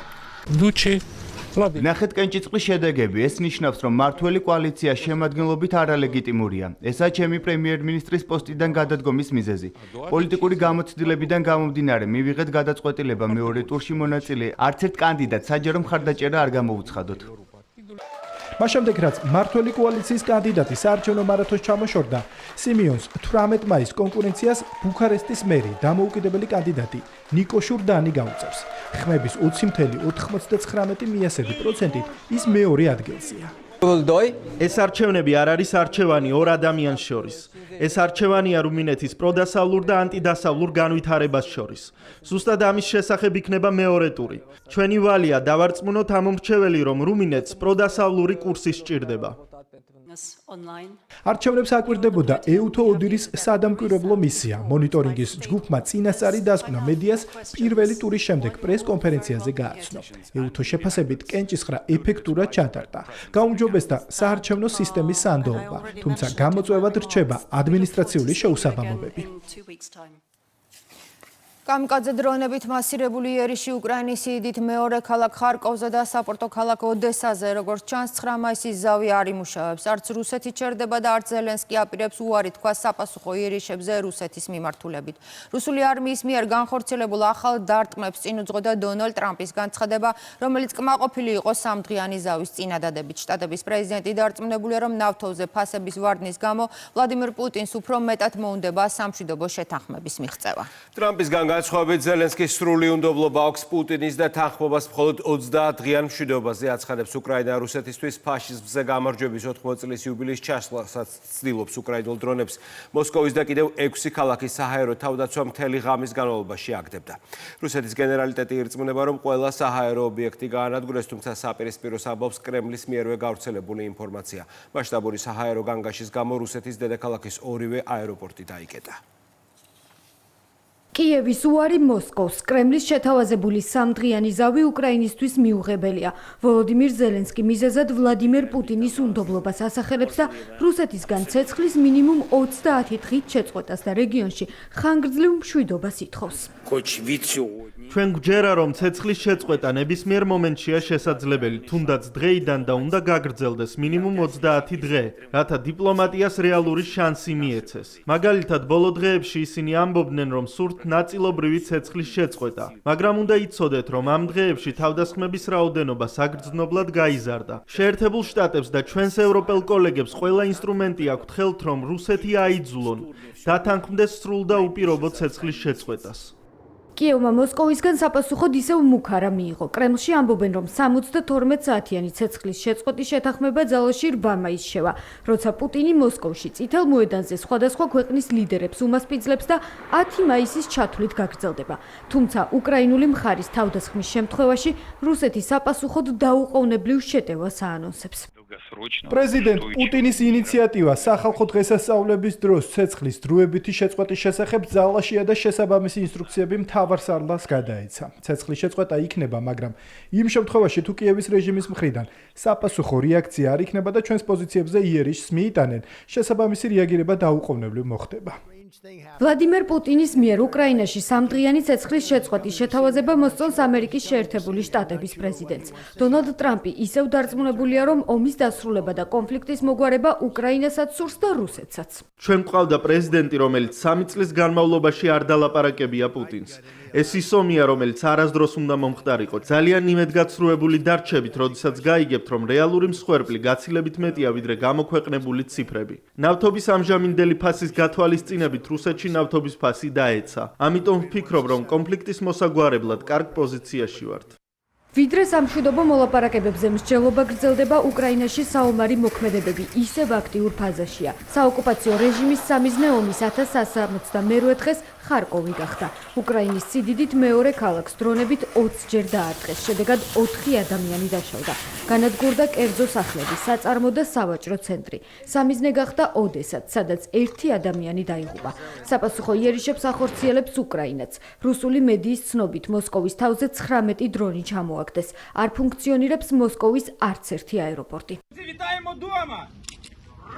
ნახეთ კენჭისყრის შედეგები, ეს ნიშნავს, რომ მართველი კოალიცია შემადგენლობით არალეგიტიმურია. ესაა ჩემი პრემიერ-მინისტრის პოსტიდან გადადგომის მიზეზი. პოლიტიკური გამოცდილებიდან გამომდინარე, მივიღეთ გადაწყვეტილება მეორე ტურში მონაწილე არც ერთ კანდიდატს საჯარო მხარდაჭერა არ გამოუცხადოთ. მას შემდეგ, რაც მართველი კოალიციის კანდიდატი საარჩევნო მარათონს ჩამოშორდა, სიმიონს 18 მაისს კონკურენციას ბუქარესტის მერი, დამოუკიდებელი კანდიდატი ნიკო შურდანი გაუწევს. ხმების 20.99%-ით ის მეორე ადგილზეა. ეს არჩევნები არ არის არჩევანი ორ ადამიანს შორის. ეს არჩევანია რუმინეთის პროდასავლურ და ანტიდასავლურ განვითარებას შორის. ზუსტად ამის შესახებ იქნება მეორე ტური. ჩვენი ვალია დავარწმუნოთ ამ მომრჩეველი, რომ რუმინეთს პროდასავლური კურსი სჭირდება. არჩევნებს აკვირდებოდა ეუთო ოდირის სადამკვირვებლო მისია. მონიტორინგის ჯგუფმა წინასწარი დასკვნა მედიას პირველი ტურის შემდეგ პრეს-კონფერენციაზე გააცნო. ეუთო შეფასებით კენჭისყრა ეფექტურად ჩატარდა. გაუმჯობესდა საარჩევნო სისტემის სანდოობა, თუმცა გამოწვევად რჩება ადმინისტრაციული შეუსაბამობები. კამიკაძე დრონებით მასირებული იერიში უკრაინის სიდიდით მეორე ქალაქ ხარკოვზე და საპორტო ქალაქ ოდესაზე, როგორც ჩანს, 9 მაისის ზავი არ იმუშავებს. არც რუსეთი ჩერდება და არც ზელენსკი აპირებს უარი თქვა საპასუხო იერიშებზე რუსეთის მიმართულებით. რუსული არმიის მიერ განხორციელებულ ახალ დარტყმებს წინ უძღოდა დონალდ ტრამპის განცხადება, რომელიც კმაყოფილი იყო სამდღიანი ზავის წინადადებით. შტატების პრეზიდენტი დარწმუნებულია, რომ ნავთობზე ფასების ვარდნის გამო ვლადიმირ პუტინს უფრო მეტად მოუნდება სამშვიდობო შეთანხმების მიღწევა. ტრამპის განსხვავებით ზელენსკის სრული უნდობლობა აქვს პუტინის და თანხმობას მხოლოდ 30 დღიან მშვიდობაზე აცხადებს უკრაინა რუსეთისთვის ფაშიზმზე გამარჯვების 80 წლის იუბილეის ჩასვლასაც ცდილობს უკრაინულ დრონებს მოსკოვის და კიდევ 6 ქალაქის საჰაერო თავდაცვა მთელი ღამის განმავლობაში აგდებდა. რუსეთის გენერალიტეტი ირწმუნება, რომ ყველა საჰაერო ობიექტი გაანადგურეს, თუმცა საპირისპიროს ამბობს კრემლის მიერვე გავრცელებული ინფორმაცია. მასშტაბური საჰაერო განგაშის გამო რუსეთის დედაქალაქის ორივე აეროპორტი დაიკეტა. კიევის უარი მოსკოვს კრემლის შეთავაზებული სამდღიანი ზავი უკრაინისთვის მიუღებელია. ვოლოდიმირ ზელენსკი მიზეზად ვლადიმერ პუტინის უნდობლობას ასახელებს და რუსეთისგან ცეცხლის მინიმუმ 30 დღით შეწყვეტას და რეგიონში ხანგრძლივ მშვიდობას ითხოვს. ჩვენ გვჯერა, რომ ცეცხლის შეწყვეტა ნებისმიერ მომენტშია შესაძლებელი, თუნდაც დღეიდან და უნდა გაგრძელდეს მინიმუმ 30 დღე, რათა დიპლომატიას რეალური შანსი მიეცეს. მაგალითად, ბოლო დღეებში ისინი ამბობდნენ, რომ სურთ ნაწილობრივი ცეცხლის შეწყვეტა, მაგრამ უნდა იცოდეთ, რომ ამ დღეებში თავდასხმების რაოდენობა საგრძნობლად გაიზარდა. შეერთებულ შტატებს და ჩვენს ევროპელ კოლეგებს ყველა ინსტრუმენტი აქვთ ხელთ, რომ რუსეთი აიძულონ, დათანხმდეს სრულ და უპირობო ცეცხლის შეწყვეტას. კიევმა მოსკოვისგან საპასუხოდ ისევ მუქარა მიიღო. კრემლში ამბობენ, რომ 72 საათიანი ცეცხლის შეწყვეტის შეთანხმება ძალაში 8 მაისს შევა, როცა პუტინი მოსკოვში წითელ მოედანზე სხვადასხვა ქვეყნის ლიდერებს უმასპინძლებს და 10 მაისის ჩათვლით გაგრძელდება. თუმცა უკრაინული მხარის თავდასხმის შემთხვევაში რუსეთი საპასუხოდ დაუყოვნებლივ შეტევას აანონსებს. პრეზიდენტ პუტინის ინიციატივა სახალხო დღესასწაულების დროს ცეცხლის დროებითი შეწყვეტის შესახებ ძალაშია და შესაბამისი ინსტრუქციები მთავარ სარდალს გადაეცა. ცეცხლის შეწყვეტა იქნება, მაგრამ იმ შემთხვევაში თუ კიევის რეჟიმის მხრიდან საპასუხო რეაქცია არ იქნება და ჩვენს პოზიციებზე იერიშს მიიტანენ, შესაბამისი რეაგირება დაუყოვნებლივ მოხდება. ვლადიმერ პუტინის მიერ უკრაინაში სამდღიანი ცეცხლის შეწყვეტის შეთავაზება მოსწონს ამერიკის შეერთებული შტატების პრეზიდენტს. დონალდ ტრამპი ისევ დარწმუნებულია, რომ ომის დასრულება და კონფლიქტის მოგვარება უკრაინასაც სურს და რუსეთსაც. ჩვენ გვყავდა პრეზიდენტი, რომელიც 3 წლის განმავლობაში არ დალაპარაკებია პუტინს. ეს ის ომია, რომელიც არასდროს უნდა მომხდარიყო. ძალიან იმედგაცრუებული დარჩებით, როდესაც გაიგებთ, რომ რეალური მსხვერპლი გაცილებით მეტია, ვიდრე გამოქვეყნებული ციფრები. ნავთობის ამჟამინდელი ფასის გათვალისწინებით რუსეთში ნავთობის ფასი დაეცა. ამიტომ ვფიქრობ, რომ კონფლიქტის მოსაგვარებლად კარგ პოზიციაში ვართ. ვიდრე სამშვიდობო მოლაპარაკებებზე მსჯელობა გრძელდება, უკრაინაში საომარი მოქმედებები ისევ აქტიურ ფაზაშია. საოკუპაციო რეჟიმის სამიზნე ომის 1172 დღეს ხარკოვი გახდა. უკრაინის სიდიდით მეორე ქალაქს დრონებით 20 ჯერ დაარტყეს, შედეგად 4 ადამიანი დაშავდა. განადგურდა კერძო სახლები, საწარმო და სავაჭრო ცენტრი. სამიზნე გახდა ოდესაც, სადაც 1 ადამიანი დაიღუპა. საპასუხო იერიშებს ახორციელებს უკრაინაც. რუსული მედიის ცნობით მოსკოვის თავზე 19 დრონი ჩამოაგდეს. არ ფუნქციონირებს მოსკოვის არც ერთი აეროპორტი.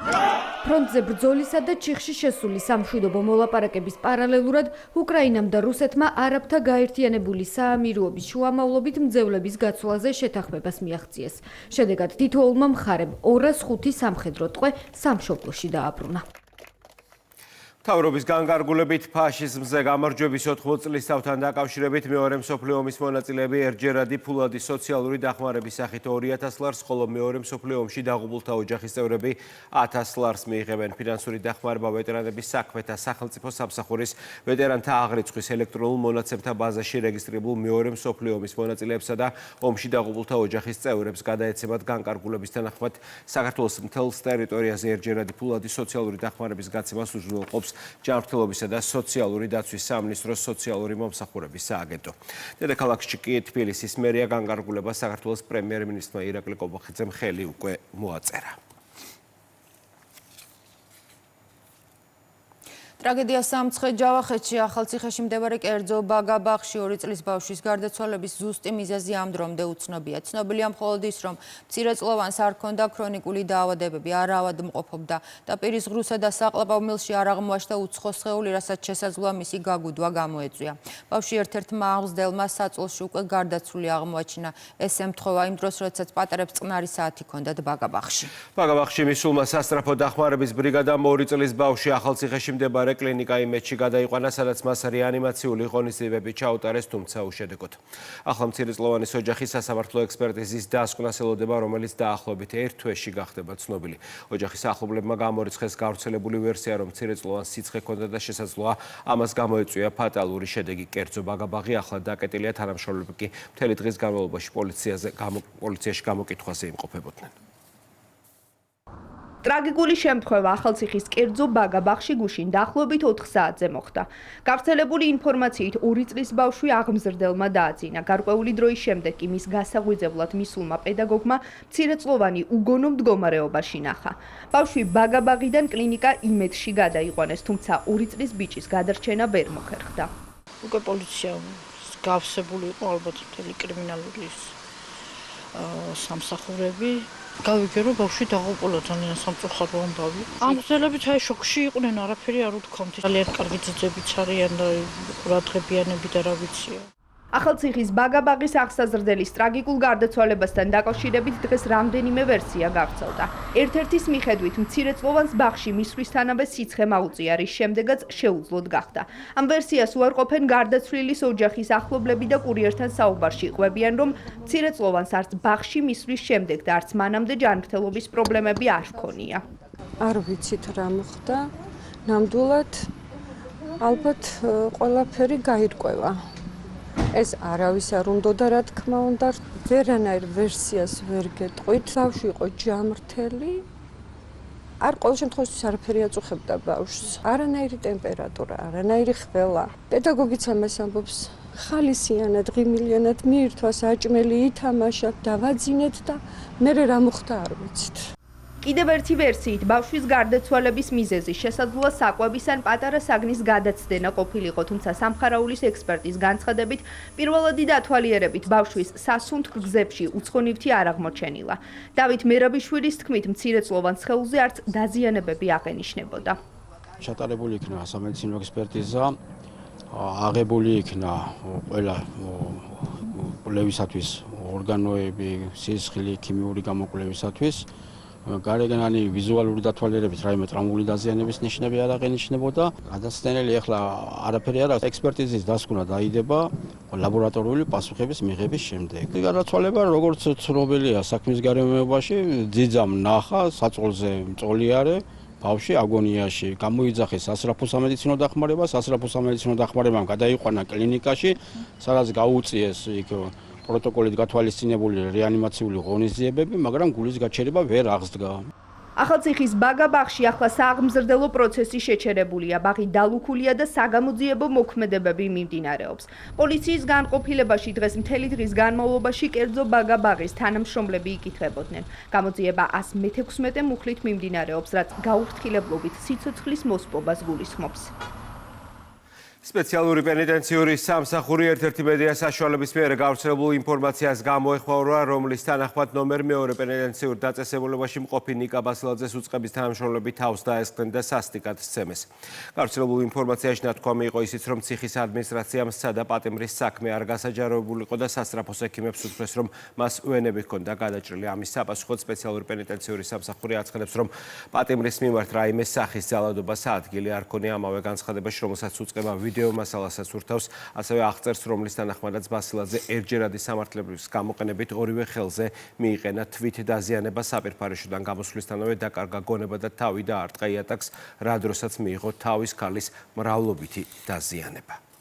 ფრონტზე ბრძოლისა და ჩიხში შესული სამშვიდობო მოლაპარაკების პარალელურად უკრაინამ და რუსეთმა არაბთა გაერთიანებული საამიროების შუამავლობით მძევლების გაცვლაზე შეთანხმებას მიაღწიეს. შედეგად თითოეულმა მხარემ 205 სამხედრო ტყვე სამშობლოში დააბრუნა. მთავრობის განკარგულებით ფაშიზმზე გამარჯვების 80 წლისთავთან დაკავშირებით მეორე მსოფლიო ომის მონაწილეები ერთჯერადი ფულადი სოციალური დახმარების სახით 2000 ლარს, ხოლო მეორე მსოფლიო ომში დაღუპულთა ოჯახის წევრები 1000 ლარს მიიღებენ. ფინანსური დახმარება ვეტერანების საქმეთა სახელმწიფო სამსახურის ვეტერანთა აღრიცხვის ელექტრონულ მონაცემთა ბაზაში რეგისტრირებულ მეორე მსოფლიო ომის მონაწილეებსა და ომში დაღუპულთა ოჯახის წევრებს გადაეცემათ განკარგულების თანახმად საქართველოს მთელს ტერიტორიაზე ერთჯერადი ფულადი სოციალური დახმარების გაცემას უზრუნველყოფს ჯანმრთელობისა და სოციალური დაცვის სამინისტროს სოციალური მომსახურების სააგენტო. დედაქალაქში კი თბილისის მერია განკარგულებას საქართველოს პრემიერ-მინისტრმა ირაკლი კობახიძემ ხელი უკვე მოაწერა. ტრაგედია სამცხე ჯავახეთში ახალციხეში მდებარე კერძო ბაგაბაღში 2 წლის ბავშვის გარდაცვალების ზუსტი მიზეზი ამ დრომდე უცნობია. ცნობილია მხოლოდ ის, რომ მცირეწლოვანს არ ჰქონდა ქრონიკული დაავადებები, არ ავადმყოფობდა და პირის ღრუსა და საყლაპავ მილში არ აღმოაჩნდა უცხო სხეული, რასაც შესაძლოა მისი გაგუდვა გამოეწვია. ბავშვი ერთ-ერთმა აღმზრდელმა საწოლში უკვე გარდაცვლილი აღმოაჩინა. ეს ემთხვევა იმ დროს, როდესაც პატარებს წყნარი საათი ჰქონდათ ბაგაბაღში. ბაგაბაღში მისულმა სასწრაფო დახმარების ბრიგადამ 2 წლის ბავშვი ახალციხეში მდებარე მეორე კლინიკა იმედში გადაიყვანა, სადაც მას რეანიმაციული ღონისძიებები ჩაუტარეს, თუმცა უშედეგოდ. ახლა მცირეწლოვანის ოჯახის სასამართლო ექსპერტიზის დასკვნას ელოდება, რომელიც დაახლოებით 1 თვეში გახდება ცნობილი. ოჯახის ახლობლებმა გამორიცხეს გავრცელებული ვერსია, რომ მცირეწლოვანს სიცხე ჰქონდა და შესაძლოა ამას გამოეწვია ფატალური შედეგი. კერძო ბაგაბაღი ახლა დაკეტილია, თანამშრომლები კი მთელი დღის განმავლობაში პოლიციაში გამოკითხვაზე იმყოფებოდნენ. ტრაგიკული შემთხვევა ახალციხის კერძო ბაგაბაღში გუშინ დაახლოებით 4 საათზე მოხდა. გავრცელებული ინფორმაციით 2 წლის ბავშვი აღმზრდელმა დააძინა. გარკვეული დროის შემდეგ კი მის გასაღვიძებლად მისულმა პედაგოგმა მცირეწლოვანი უგონო მდგომარეობაში ნახა. ბავშვი ბაგაბაღიდან კლინიკა იმედში გადაიყვანეს, თუმცა 2 წლის ბიჭის გადარჩენა ვერ მოხერხდა. უკვე პოლიცია გავსებული იყო ალბათ მთელი კრიმინალური სამსახურები. გავიგე რომ ბავშვი დაღუპულა ძალიან სამწუხარო ამბავი. აღმზრდელებით აი შოკში იყვნენ, არაფერი არ უთქვამთ. ძალიან კარგი ძიძებიც არიან და ყურადღებიანები და რა ვიცია. ახალციხის ბაგაბაღის აღსაზრდელის ტრაგიკულ გარდაცვალებასთან დაკავშირებით დღეს რამდენიმე ვერსია გავრცელდა. ერთ-ერთის მიხედვით მცირეწლოვანს ბაღში მისვლისთანავე სიცხე მაუწია, რის შემდეგაც შეუძლოდ გახდა. ამ ვერსიას უარყოფენ გარდაცვლილის ოჯახის ახლობლები და კურიერთან საუბარში ყვებიან, რომ მცირეწლოვანს არც ბაღში მისვლის შემდეგ და არც მანამდე ჯანმრთელობის პრობლემები არ ჰქონია. არ ვიცით რა მოხდა. ნამდვილად ალბათ ყველაფერი გაირკვევა. ეს არავის არ უნდა, რა თქმა უნდა, ვერანაირ ვერსიას ვერ გეტყვით. ბავშვი იყო ჯამრთელი. არ ყოველ შემთხვევაში არაფერი აწუხებდა ბავშვს. არანაირი ტემპერატურა, არანაირი ხველა. პედაგოგიც ამას ამბობს. ხალისიანად, ღიმილიანად მიირთვა, საჭმელი ითამაშა, დავაძინეთ და მე რა მოხდა არ ვიცით. კიდევ ერთი ვერსიით ბავშვის გარდაცვალების მიზეზი შესაძლოა საკვების ან პატარა საგნის გადაცდენა ყოფილიყო, თუმცა სამხარაულის ექსპერტის განცხადებით პირველადი დათვალიერებით ბავშვის სასუნთქ გზებში უცხონივთი არ აღმოჩენილა. დავით მერაბიშვილის თქმით, მცირეწლოვან სხეულზე არც დაზიანებები აღენიშნებოდა. ჩატარებული იქნა სამედიცინო ექსპერტიზა, აღებული იქნა ყველა კვლევისათვის ორგანოები, სისხლი, ქიმიური გამოკვლევისათვის. გარეგანი ვიზუალური დათვალიერებით რაიმე ტრამული დაზიანების ნიშნები არ აღენიშნებოდა. გადაცდენელი ახლა არაფერი არ აქვს. ექსპერტიზის დასკვნა დაიდება ლაბორატორიული პასუხების მიღების შემდეგ. გადაცვალება როგორც ცნობილია საქმის გარემოებაში, ძიძამ ნახა საწყლზე მწოლიარე ბავშვი აგონიაში, გამოიძახეს სასწრაფო სამედიცინო დახმარება, სასწრაფო სამედიცინო დახმარებამ გადაიყვანა კლინიკაში, სადაც გაუწიეს იქ პროტოკოლით გათვალისწინებული რეანიმაციული ღონისძიებები, მაგრამ გულის გაჩერება ვერ აღსდგა. ახალციხის ბაგაბაღში ახლა სააღმზრდელო პროცესი შეჩერებულია. ბაღი დალუქულია და საგამოძიებო მოქმედებები მიმდინარეობს. პოლიციის განყოფილებაში დღეს მთელი დღის განმავლობაში კერძო ბაგაბაღის თანამშრომლები იკითხებოდნენ. გამოძიება 116 მუხლით მიმდინარეობს, რაც გაუფრთხილებლობით სიცოცხლის მოსპობას გულისხმობს. სპეციალური პენიტენციური სამსახური ერთ-ერთი მედია საშუალების მიერ გავრცელებულ ინფორმაციას გამოეხმაურა, რომლის თანახმად ნომერ მეორე პენიტენციურ დაწესებულებაში მყოფი ნიკა ბასილაძეს უწყების თანამშრომლები თავს დაესხნენ და სასტიკად სცემეს. გავრცელებულ ინფორმაციაში ნათქვამი იყო ისიც, რომ ციხის ადმინისტრაციამ სცადა პატიმრის საქმე არ გასაჯაროებულიყო და სასწრაფოს ექიმებს უთხრეს, რომ მას უენები ჰქონდა გადაჭრილი. ამის საპასუხოდ სპეციალური პენიტენციური სამსახური აცხადებს, რომ პატიმრის მიმართ რაიმე სახის ძალადობას ადგილი არ ჰქონია. ამავე განცხადებაში, რომელსაც უწყება ვიდეო მასალასაც ურთავს, ასევე აღწერს, რომლის თანახმადაც ბასილაძე ერთჯერადი სამართლების გამოყენებით ორივე ხელზე მიიყენა თვით დაზიანება საპირფარეშოდან გამოსვლისთანავე დაკარგა გონება და თავი და არტყა იატაკს, რა დროსაც მიიღო თავის ქალის მრავლობითი დაზიანება.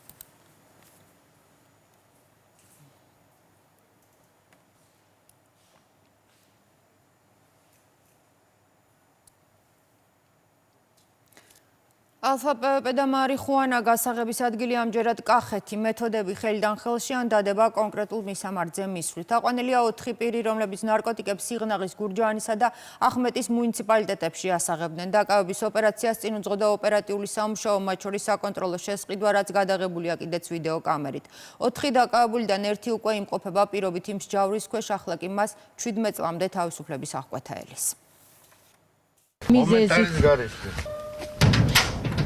ალფა-პეპე და მარიხუანა გასაღების ადგილი ამჯერად კახეთი. მეთოდები ხელიდან ხელში ან დადება კონკრეტულ მისამართზე მისვლით. აყვანილია 4 პირი, რომლებიც ნარკოტიკებს სიღნაღის, გურჯაანისა და ახმეტის მუნიციპალიტეტებში ასაღებდნენ. დაკავების ოპერაციას წინ უძღოდა ოპერატიული სამუშაო, მათ შორის საკონტროლო შესყიდვა, რაც გადაღებულია კიდეც ვიდეო კამერით. 4 დაკავებულიდან 1 უკვე იმყოფება პირობითი მსჯავრის ქვეშ, ახლა კი მას 17 წლამდე თავისუფლების აღკვეთა ელის.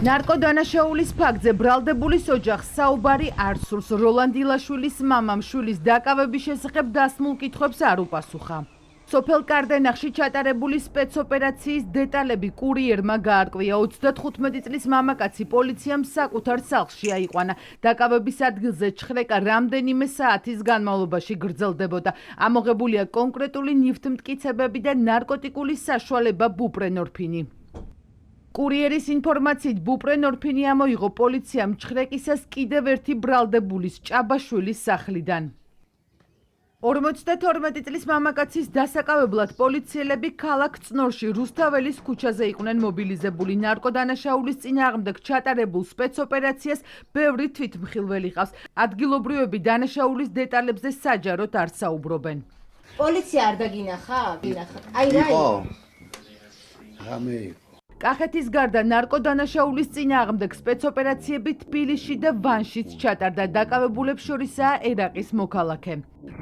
ნარკოდანაშაულის ფაქტზე ბრალდებულის ოჯახს საუბარი არ სურს. როლანდ ილაშვილის მამამ შვილის დაკავების შესახებ დასმულ კითხვებს არ უპასუხა. სოფელ კარდენახში ჩატარებული სპეცოპერაციის დეტალები კურიერმა გაარკვია. 35 წლის მამაკაცი პოლიციამ საკუთარ სახლში აიყვანა. დაკავების ადგილზე ჩხრეკა რამდენიმე საათის განმავლობაში გრძელდებოდა. ამოღებულია კონკრეტული ნივთმტკიცებები და ნარკოტიკული საშუალება ბუპრენორფინი. კურიერის ინფორმაციით ბუპრენორფინი ამოიღო პოლიციამ ჩხრეკისას კიდევ ერთი ბრალდებულის ჭაბაშვილის სახლიდან. 52 წლის მამაკაცის დასაკავებლად პოლიციელები ქალაქ წნორში რუსთაველის ქუჩაზე იყვნენ მობილიზებული. ნარკოდანაშაულის წინააღმდეგ ჩატარებულ სპეცოპერაციას ბევრი თვითმხილველი ყავს. ადგილობრივები დანაშაულის დეტალებზე საჯაროდ არ საუბრობენ. პოლიცია არ დაგინახა? აი რა იყო? რამე იყო? კახეთის გარდა ნარკოდანაშაულის წინააღმდეგ სპეცოპერაციები თბილისში და ვანშიც ჩატარდა. დაკავებულებს შორისაა ერაყის მოქალაქე.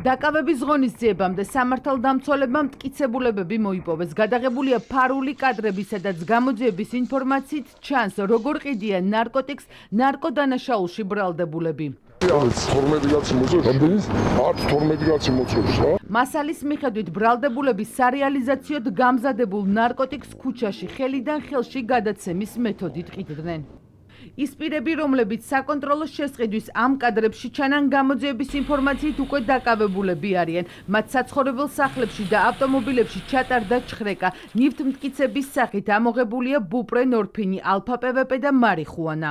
დაკავების ღონისძიებამდე სამართალდამცველებმა მტკიცებულებები მოიპოვეს. გადაღებულია ფარული კადრები, სადაც გამოძიების ინფორმაციით ჩანს, როგორ ყიდიან ნარკოტიკს ნარკოდანაშაულში ბრალდებულები. 12 კაცი მოწევს. რამდენი? 12 კაცი მოწევს რა. მასალის მიხედვით ბრალდებულების სარეალიზაციოდ გამზადებულ ნარკოტიკს ქუჩაში ხელიდან ხელში გადაცემის მეთოდით ყიდდნენ. ის პირები, რომლებიც საკონტროლო შესყიდვის ამ კადრებში ჩანან, გამოძიების ინფორმაციით უკვე დაკავებულები არიან. მათ საცხოვრებელ სახლებში და ავტომობილებში ჩატარდა ჩხრეკა. ნივთმტკიცების სახით ამოღებულია ბუპრენორფინი, ალფა-პვპ და მარიხუანა.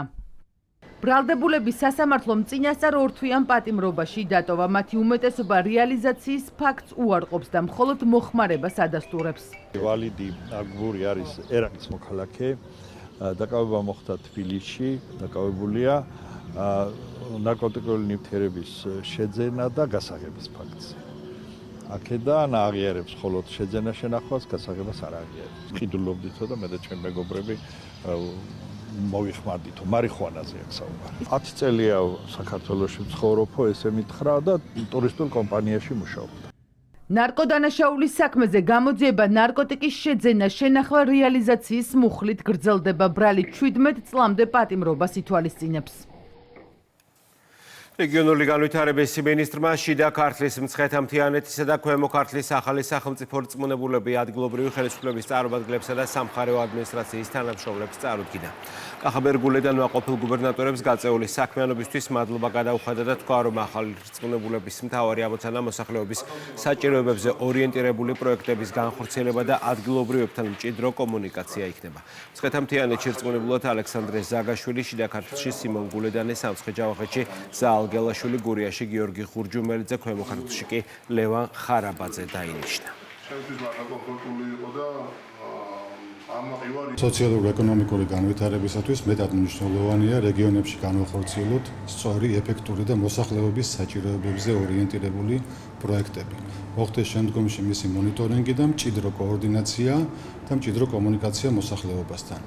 ბრალდებულები სასამართლომ წინასწარ ორთვიან პატიმრობაში დატოვა. მათი უმეტესობა რეალიზაციის ფაქტს უარყოფს და მხოლოდ მოხმარებას ადასტურებს. ვალიდი აგბური არის ერაყის მოქალაქე. დაკავება მოხდა თბილისში, დაკავებულია ნარკოტიკული ნივთიერების შეძენა და გასაღების ფაქტზე. აქედან აღიარებს მხოლოდ შეძენა შენახვას, გასაღებას არ აღიარებს. ყიდულობდითო და მე და ჩემი მეგობრები მოვიხმარდითო მარიხუანაზე აქ საუბარი. 10 წელია საქართველოში ცხოვრობ, ესე მითხრა და ტურისტულ კომპანიაში მუშაობ. ნარკოდანაშაულის საქმეზე გამოძიება ნარკოტიკის შეძენა შენახვა რეალიზაციის მუხლით გრძელდება. ბრალი 17 წლამდე პატიმრობას ითვალისწინებს. რეგიონული განვითარების მინისტრმა შიდა ქართლის, მცხეთა-მთიანეთისა და ქვემო ქართლის ახალი სახელმწიფო რწმუნებულები ადგილობრივი ხელისუფლების წარმომადგენლებსა და სამხარეო ადმინისტრაციის თანამშრომლებს წარუდგინა. კახაბერგულიდან მოყოფილ გუბერნატორებს გაწეული საქმიანობისთვის მადლობა გადაუხადა და თქვა, რომ ახალი რწმუნებულების მთავარი ამოცანა მოსახლეობის საჭიროებებზე ორიენტირებული პროექტების განხორციელება და ადგილობრივებთან მჭიდრო კომუნიკაცია იქნება. მცხეთა-მთიანეთში რწმუნებულად ალექსანდრე ზაგაშვილი, შიდა ქართლში სიმონ გულედანი, სამცხე-ჯავახეთში გელაშვილი, გურიაში გიორგი ხურჯუმელიძე, ქვემო ქართლში კი ლევან ხარაბაძე დაინიშნა. სოციალურ-ეკონომიკური განვითარებისათვის მეტად მნიშვნელოვანია რეგიონებში განახორციელოთ სწორი, ეფექტური და მოსახლეობის საჭიროებებზე ორიენტირებული პროექტები. მოხდეს შემდგომში მისი მონიტორინგი და მჭიდრო კოორდინაცია და მჭიდრო კომუნიკაცია მოსახლეობასთან.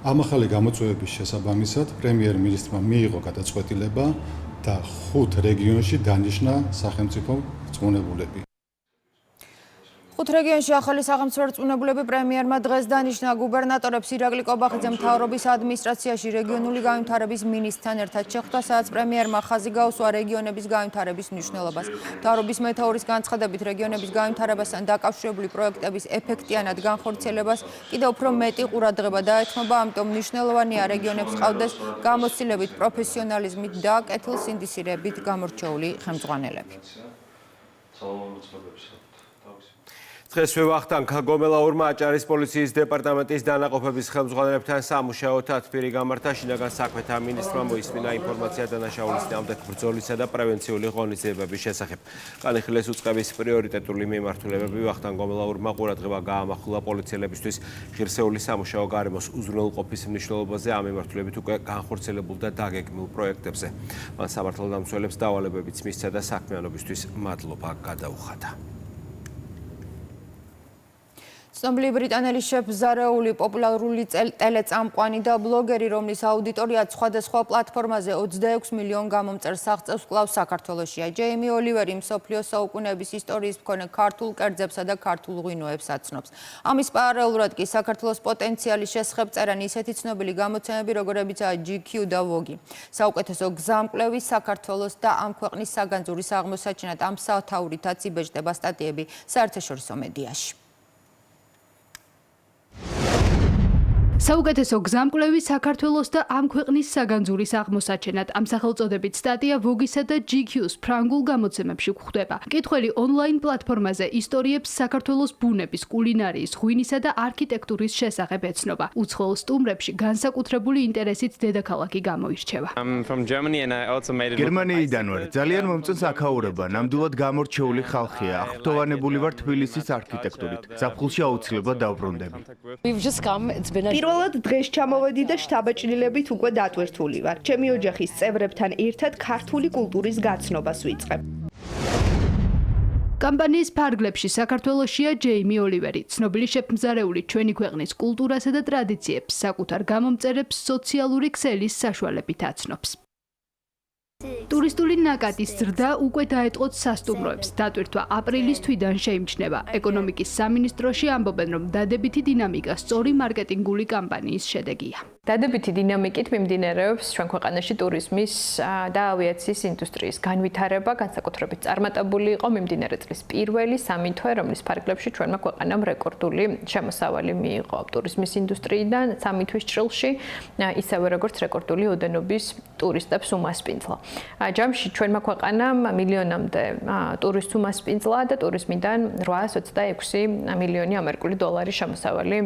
ამ ახალი გამოწვევების შესაბამისად პრემიერ-მინისტრმა მიიღო გადაწყვეტილება და 5 რეგიონში დანიშნა სახელმწიფო რწმუნებულები. 5 რეგიონში ახალი სახელმწიფო რწმუნებულები პრემიერმა დღეს დანიშნა. გუბერნატორებს ირაკლი კობახიძე მთავრობის ადმინისტრაციაში რეგიონული განვითარების მინისტრთან ერთად შეხვდა, სადაც პრემიერმა ხაზი გაუსვა რეგიონების განვითარების მნიშვნელობას. მთავრობის მეთაურის განცხადებით, რეგიონების განვითარებასთან დაკავშირებული პროექტების ეფექტიანად განხორციელებას კიდევ უფრო მეტი ყურადღება დაეთმობა, ამიტომ მნიშვნელოვანია რეგიონებს ყავდეს გამოცდილებით, პროფესიონალიზმით და კეთილსინდისირებით გამორჩეული ხელმძღვანელები. დღესვე ვახტანგ გომელაურმა აჭარის პოლიციის დეპარტამენტის დანაყოფების ხელმძღვანელებთან სამუშაო თათბირი გამართა. შინაგან საქმეთა მინისტრმა მოისმინა ინფორმაცია დანაშაულის წინააღმდეგ ბრძოლისა და პრევენციული ღონისძიებების შესახებ. განიხილეს უწყების პრიორიტეტული მიმართულებები. ვახტანგ გომელაურმა ყურადღება გაამახვილა პოლიციელებისთვის ღირსეული სამუშაო გარემოს უზრუნველყოფის მნიშვნელობაზე, ამ მიმართულებით უკვე განხორციელებულ და დაგეგმილ პროექტებზე. მან სამართალდამცველებს დავალებებიც მისცა და საქმიანობისთვის მადლობა გადაუხადა. ცნობილი ბრიტანელი შეფზარეული პოპულარული ტელეწამყვანი და ბლოგერი, რომლის აუდიტორიაც სხვადასხვა პლატფორმაზე 26 მილიონ გამომწერ საღწევს კლავს საქართველოშია. ჯეიმი ოლივერი მსოფლიოს საუკუნეების ისტორიის მქონე ქართულ კერძებსა და ქართულ ღვინოებს აცნობს. ამის პარალელურად კი საქართველოს პოტენციალის შესახებ წერან ისეთი ცნობილი გამოცემები, როგორებიცაა GQ და Vogue. საუკეთესო გზამკვლევის საქართველოს და ამ ქვეყნის საგანძურის აღმოსაჩენად ამ სათაურითაც იბეჭდება სტატიები საერთაშორისო მედიაში. საუკეთესო გზამკვლევი საქართველოს და ამ ქვეყნის საგანძურის აღმოსაჩენად ამ სახელწოდებით სტატია Vogue-ისა და GQ-ს ფრანგულ გამოცემებში გვხვდება. მკითხველი ონლაინ პლატფორმაზე ისტორიებს საქართველოს ბუნების, კულინარიის, ღვინისა და არქიტექტურის შესახებ ეცნობა. უცხოელ სტუმრებში განსაკუთრებული ინტერესით დედაქალაქი გამოირჩევა. გერმანიიდან ვარ. ძალიან მომწონს აქაურება. ნამდვილად გამორჩეული ხალხია. აღფრთოვანებული ვარ თბილისის არქიტექტურით. ზაფხულში აუცილებლად დავბრუნდები. პირველად დღეს ჩამოვედი და შთაბეჭდილებით უკვე დატვირთული ვარ. ჩემი ოჯახის წევრებთან ერთად ქართული კულტურის გაცნობას ვიწყებ. კამპანიის ფარგლებში საქართველოშია ჯეიმი ოლივერი, ცნობილი შეფმზარეული ჩვენი ქვეყნის კულტურასა და ტრადიციებს, საკუთარ გამომწერებს სოციალური ქსელის საშუალებით აცნობს. ტურისტული ნაკადის ზრდა უკვე დაეწყოთ სასტუმროებს. დატვირთვა აპრილის თვიდან შეიმჩნევა. ეკონომიკის სამინისტროში ამბობენ, რომ დადებითი დინამიკა სწორი მარკეტინგული კამპანიის შედეგია. დადებითი დინამიკით მიმდინარეობს ჩვენ ქვეყანაში ტურიზმის და ავიაციის ინდუსტრიის განვითარება, განსაკუთრებით წარმატებული იყო მიმდინარე წლის პირველი 3 თვე, რომლის ფარგლებში ჩვენმა ქვეყანამ რეკორდული შემოსავალი მიიღო ტურიზმის ინდუსტრიიდან 3 თვის ჭრილში, ისევე როგორც რეკორდული ოდენობის ტურისტებს უმასპინძლა. ჯამში ჩვენმა ქვეყანამ მილიონამდე ტურისტს უმასპინძლა და ტურიზმიდან 826 მილიონი ამერიკული დოლარი შემოსავალი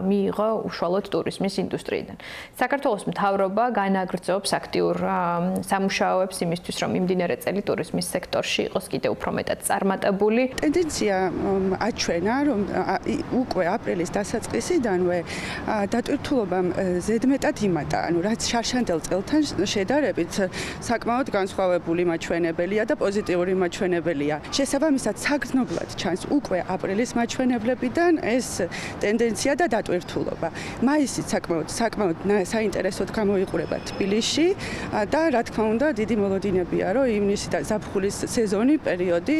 მიიღო უშუალოდ ტურიზმის ინდუსტრიიდან. საქართველოს მთავრობა განაგრძობს აქტიურ სამუშაოებს იმისთვის, რომ მიმდინარე წელი ტურიზმის სექტორში იყოს კიდევ უფრო მეტად წარმატებული. ტენდენცია აჩვენა, რომ უკვე აპრილის დასაწყისიდანვე დატვირთულობამ ზედმეტად იმატა, ანუ რაც შარშანდელ წელთან შედარებით საკმაოდ განსხვავებული მაჩვენებელია და პოზიტიური მაჩვენებელია. შესაბამისად, საგრძნობლად ჩანს უკვე აპრილის მაჩვენებლებიდან ეს ტენდენცია და დატვირთულობა. მაისიც საკმაოდ საინტერესოდ გამოიყურება თბილისში და რა თქმა უნდა, დიდი მოლოდინებია, რომ ივნისი და ზაფხულის სეზონი პერიოდი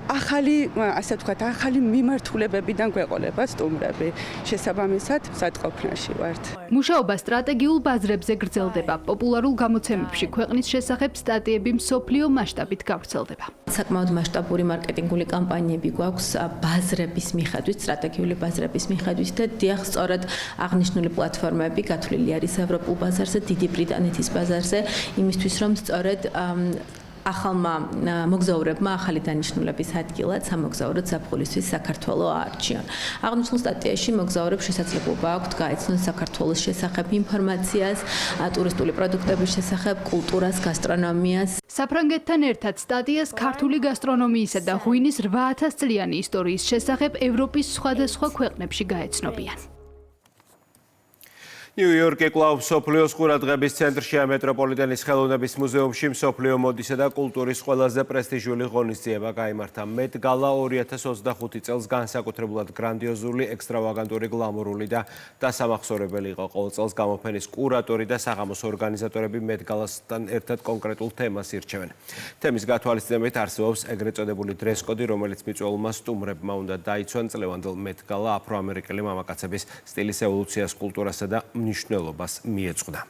ახალი მიმართულებებიდან გვეყოლება სტუმრები. შესაბამისად, მსადყოფნაში ვართ. მუშაობა სტრატეგიულ ბაზრებზე გრძელდება. პოპულარულ გამოცემებში ქვეყნის შესახებ სტატიები მსოფლიო მასშტაბით გავრცელდება. საკმაოდ მასშტაბური მარკეტინგული კამპანიები გვაქვს ბაზრების მიხედვით, სტრატეგიული ბაზრების მიხედვით და დიახ, სწორად აღნიშნული პლატფორმები გათვლილი არის ევროპულ ბაზარზე, დიდი ბრიტანეთის ბაზარზე, იმისთვის რომ სწორედ ახალმა მოგზაურებმა ახალი დანიშნულების ადგილად სამოგზაურო ზაფხულისთვის საქართველოს აარჩიონ. აღნიშნულ სტატიაში მოგზაურებს შესაძლებლობა აქვთ გაეცნონ საქართველოს შესახებ ინფორმაციას, ტურისტული პროდუქტების შესახებ, კულტურას, გასტრონომიას. საფრანგეთთან ერთად სტატიას ქართული გასტრონომიისა და ღვინის 8000 წლიანი ისტორიის შესახებ ევროპის სხვადასხვა ქვეყნებში გაეცნობიან. ნიუ-იორკი კვლავ მსოფლიოს ყურადღების ცენტრშია. მეტროპოლიტენის ხელოვნების მუზეუმში მსოფლიო მოდისა და კულტურის ყველაზე პრესტიჟული ღონისძიება გაიმართა. მეტ გალა 2025 წელს განსაკუთრებულად გრანდიოზული, ექსტრავაგანტური, გლამურული და დასამახსოვრებელი იყო. ყოველ წელს გამოფენის კურატორი და საღამოს ორგანიზატორები მეტ გალასთან ერთად კონკრეტულ თემას ირჩევენ. თემის გათვალისწინებით არსებობს ეგრეთ წოდებული დრესკოდი, რომელიც მიწვეულმა სტუმრებმა უნდა დაიცვან. წლევანდელ მეტ გალა აფრო-ამერიკელი მამაკაცების სტილის ევოლუციას, კულტურასა და მნიშვნელობას მიეძღვნა.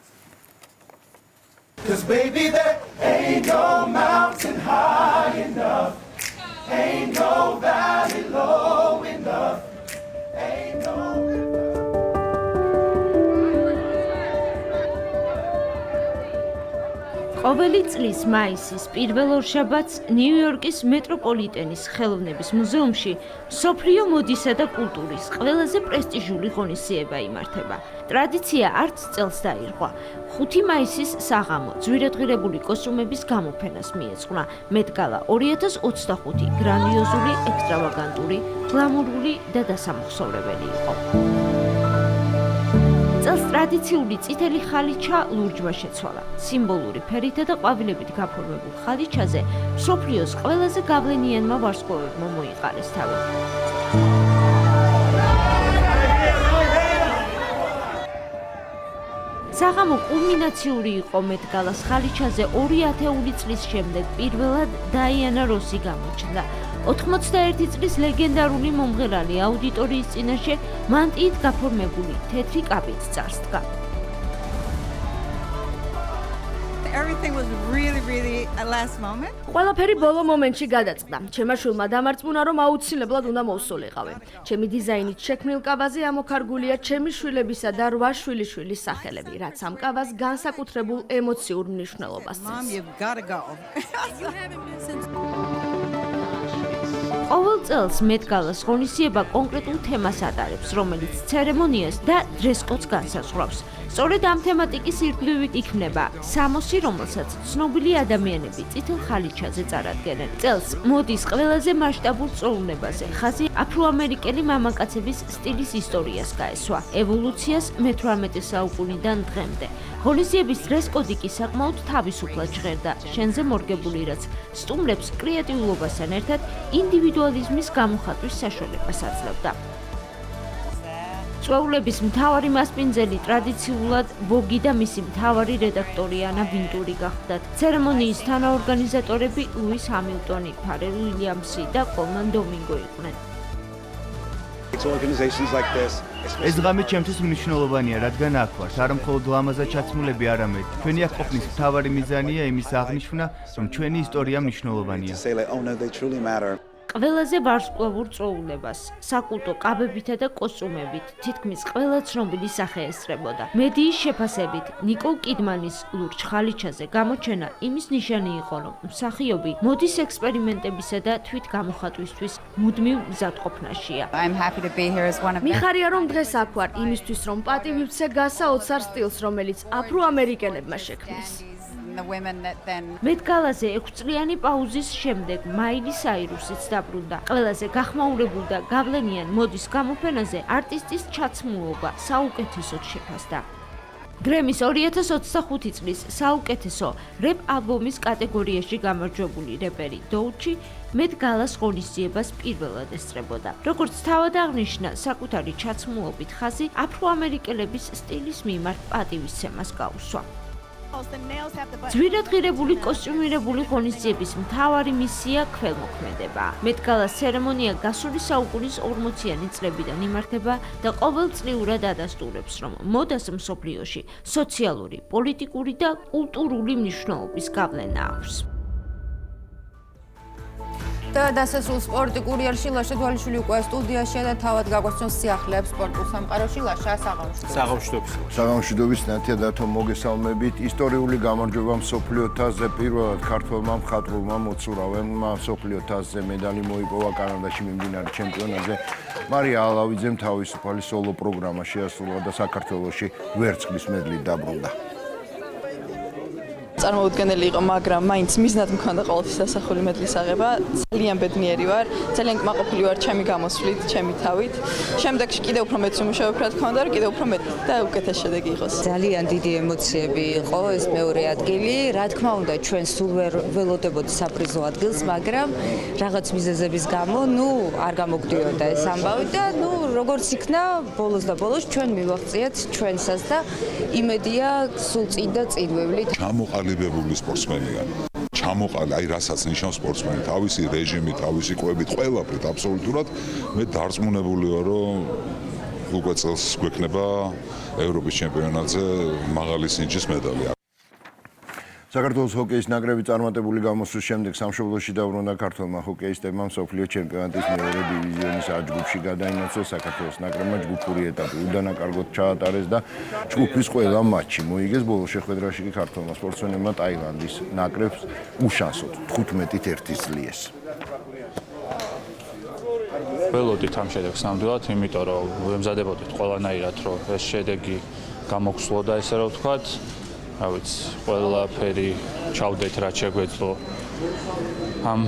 ყოველი წლის მაისის პირველ ორშაბათს ნიუ-იორკის მეტროპოლიტენის ხელოვნების მუზეუმში მსოფლიო მოდისა და კულტურის ყველაზე პრესტიჟული ღონისძიება იმართება. ტრადიცია არც წელს დაირღვა. 5 მაისის საღამო ძვირადღირებული კოსტუმების გამოფენას მიეძღვნა. მეტ გალა 2025 გრანდიოზული, ექსტრავაგანტური, გლამურული და დასამახსოვრებელი იყო. წელს ტრადიციული წითელი ხალიჩა ლურჯმა შეცვალა. სიმბოლური ფერითა და ყვავილებით გაფორმებულ ხალიჩაზე მსოფლიოს ყველაზე გავლენიანმა ვარსკვლავებმა მოიყარეს თავი. საღამო კულმინაციური იყო მეტ-გალას ხალიჩაზე 2 ათეული წლის შემდეგ პირველად დაიანა როსი გამოჩნდა. 81 წლის ლეგენდარული მომღერალი აუდიტორიის წინაშე მანტიით გაფორმებული თეთრი კაპით წარსდგა. Everything was really a last moment. ყველაფერი ბოლო მომენტში გადაწყდა. ჩემმა შვილმა დამარწმუნა, რომ აუცილებლად უნდა მოვსულიყავი. ჩემი დიზაინით შექმნილ კაბაზე ამოქარგულია ჩემი შვილებისა და 8 შვილიშვილის სახელები, რაც ამ კაბას განსაკუთრებულ ემოციურ მნიშვნელობას Mom, წინ. you've got to go. ყოველ წელს მეტ-გალას ღონისძიება კონკრეტულ თემას ატარებს, რომელიც ცერემონიას და დრეს-კოდს განსაზღვრავს. სწორედ ამ თემატიკის ირგვლივით იქნება სამოსი, რომელსაც ცნობილი ადამიანები წითელ ხალიჩაზე წარადგენენ. წელს მოდის ყველაზე მასშტაბურ წვეულებაზე, ხაზი აფრო-ამერიკელი მამაკაცების სტილის ისტორიას გაესვა, ევოლუციას მე-18 საუკუნიდან დღემდე. ღონისძიების დრეს-კოდი კი საკმაოდ თავისუფლად ჟღერდა, შენზე მორგებული, რაც სტუმრებს კრეატიულობასთან ერთად ინდივიდუალიზმის გამოხატვის საშუალებას აძლევდა. წვეულების მთავარი მასპინძელი ტრადიციულად ვოგი და მისი მთავარი რედაქტორი ანა ვინტური გახდათ. ცერემონიის თანაორგანიზატორები ლუის ჰამილტონი, ფარელ უილიამსი და კოლმან დომინგო იყვნენ. ეს ღამე ჩემთვის მნიშვნელოვანია, რადგან აქ ვართ, არა მხოლოდ ლამაზად ჩაცმულები, არამედ ჩვენი აქ ყოფნის მთავარი მიზანია იმის აღნიშვნა, რომ ჩვენი ისტორია მნიშვნელოვანია. ყველაზე ვარსკვლავურ წვეულებას საკულტო კაბებითა და კოსტუმებით თითქმის ყველა ცნობილი სახე ესწრებოდა. მედიის შეფასებით ნიკოლ კიდმანის ლურჯ ხალიჩაზე გამოჩენა იმის ნიშანი იყო, რომ მსახიობი მოდის ექსპერიმენტებისა და თვითგამოხატვისთვის მუდმივ მზადყოფნაშია. მიხარია, რომ დღეს აქ ვარ იმისთვის, რომ პატივი ვცე გასა ოცარ სტილს, რომელიც აფრო-ამერიკელებმა შექმნეს. მეტ-გალაზე 6 წლიანი პაუზის შემდეგ მაილი საირუსიც დაბრუნდა. ყველაზე გახმაურებულ და გავლენიან მოდის გამოფენაზე არტისტის ჩაცმულობა საუკეთესოდ შეფასდა. გრემის 2025 წლის საუკეთესო რეპ ალბომის კატეგორიაში გამარჯვებული რეპერი დოუჩი მეტ-გალას ღონისძიებას პირველად ესწრებოდა. როგორც თავად აღნიშნა, საკუთარი ჩაცმულობით ხაზი აფრო-ამერიკელების სტილის მიმართ პატივისცემას გაუსვა. ძვირად ღირებული კოსტიუმირებული ღონისძიების მთავარი მისია ქველმოქმედებაა. მეტ-გალას ცერემონია გასული საუკუნის 40-იანი წლებიდან იმართება და ყოველწლიურად ადასტურებს, რომ მოდას მსოფლიოში სოციალური, პოლიტიკური და კულტურული მნიშვნელობის გავლენა აქვს. და დასასრულ სპორტი კურიერში ლაშა დვალიშვილი უკვე სტუდიაშია და თავად გაგვაცნობს სიახლეებს სპორტულ სამყაროში. ლაშა, საღამოშვიდობის ნათია დათო მოგესალმებით. ისტორიული გამარჯვება მსოფლიო თასზე პირველად ქართველმა მხატვრულმა მოცურავემ მსოფლიო თასზე მედალი მოიპოვა კანადაში მიმდინარე ჩემპიონატზე. მარია ალავიძემ თავისუფალი სოლო პროგრამა შეასრულა და საქართველოში ვერცხლის მედლით დაბრუნდა. წარმოუდგენელი იყო, მაგრამ მაინც მიზნად მქონდა ყოველთვის დასახული მედლის აღება. ძალიან ბედნიერი ვარ, ძალიან კმაყოფილი ვარ ჩემი გამოსვლით, ჩემი თავით. შემდეგში კიდევ უფრო მეც ვიმუშავებ, რა თქმა უნდა, რომ კიდევ უფრო მეტ და უკეთეს შედეგი იყოს. ძალიან დიდი ემოციები იყო ეს მეორე ადგილი. რა თქმა უნდა, ჩვენ სულ ველოდებოდი საპრიზო ადგილს, მაგრამ რაღაც მიზეზების გამო, არ გამოგვდიოდა ეს ამბავი და როგორც იქნა, ბოლოს და ბოლოს ჩვენ მივაღწიეთ ჩვენსაც და იმედია სულ წინ და წინ ვევლით. ჩამოყალიბებული სპორტსმენია. აი რასაც ნიშნავს სპორტსმენი, თავისი რეჟიმით, თავისი კვებით, ყველაფრით აბსოლუტურად მე დარწმუნებული ვარ, რომ უკვე წელს გვექნება ევროპის ჩემპიონატზე მაღალი სინჯის медали. საქართველოს ჰოკეის ნაკრები წარმატებული გამოსვლის შემდეგ სამშობლოში დაბრუნდა ქართველმა ჰოკეისტებმა მსოფლიო ჩემპიონატის მეორე დივიზიონის A ჯგუფში გადაინაცვლეს. საქართველოს ნაკრებმა ჯგუფური ეტაპი უდანაკარგოდ ჩაატარეს და ჯგუფის ყველა მატჩი მოიგეს. ბოლო შეხვედრაში კი ქართველმა სპორტსმენებმა ტაილანდის ნაკრებს უშანსოდ 15-1 სძლიეს. ველოდით ამ შედეგს ნამდვილად, იმიტომ რომ ვემზადებოდით ყველანაირად, რომ ეს შედეგი გამოგსვლოდა, ესე რომ ვთქვათ. ყველაფერი ჩავდეთ, რაც შეგვეძლო ამ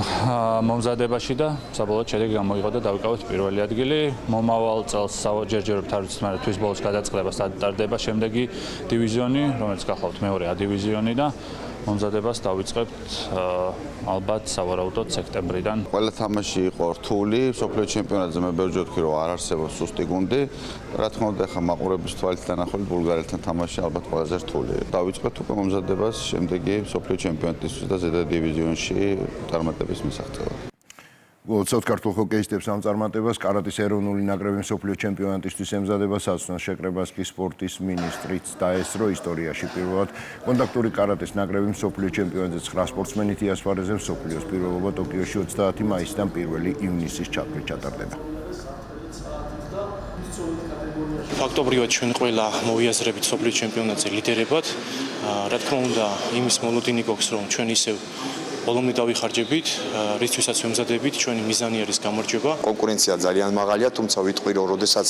მომზადებაში და საბოლოოდ შედეგი გამოიღო და დავიკავეთ პირველი ადგილი. მომავალ წელს ჯერჯერობით არ ვიცით, მაგრამ თვის ბოლოს გადაწყდება სტარტდება შემდეგი დივიზიონი, რომელიც გახლავთ მეორე A დივიზიონი და მომზადებას დავიწყებთ ალბათ სავარაუდოდ სექტემბრიდან. ყველა თამაში იყო რთული, სოფლიო ჩემპიონატზე მე ბევრჯერ ვთქვი, რომ არ არსებობს სუსტი გუნდი. რა თქმა უნდა, ახლა მაყურების თვალით დანახულით ბულგარელთან თამაში ალბათ ყველაზე რთული. დავიწყეთ უკვე მომზადებას, შემდეგი სოფლიო ჩემპიონატისთვის და ზედა დივიზიონში წარმატების მისაღწევად. გულწევთ ქართულ ჰოკეისტებს ამ წარმატებას, კარატის ეროვნული ნაკრები მსოფლიო ჩემპიონატისთვის ემზადება საცნოს შეკრებას კი სპორტის მინისტრიც დაესწრო ისტორიაში პირველად კონტაქტური კარატის ნაკრები მსოფლიო ჩემპიონატზე 9 სპორტსმენით იასვარეზე მსოფლიოს პირველობა ტოკიოში 30 მაისიდან 1 ივნისის ჩათვლით ჩატარდება. ფაქტობრივად ჩვენ ყველა მოვიაზრებით მსოფლიო ჩემპიონატზე ლიდერებად. რა თქმა უნდა, იმის მოლოდინი გვაქვს, რომ ჩვენ ისევ ბოლომდე დავიხარჯებით, რისთვისაც ვემზადებით, ჩვენი მიზანი არის გამარჯვება. კონკურენცია ძალიან მაღალია, თუმცა ვიტყვი, რომ როდესაც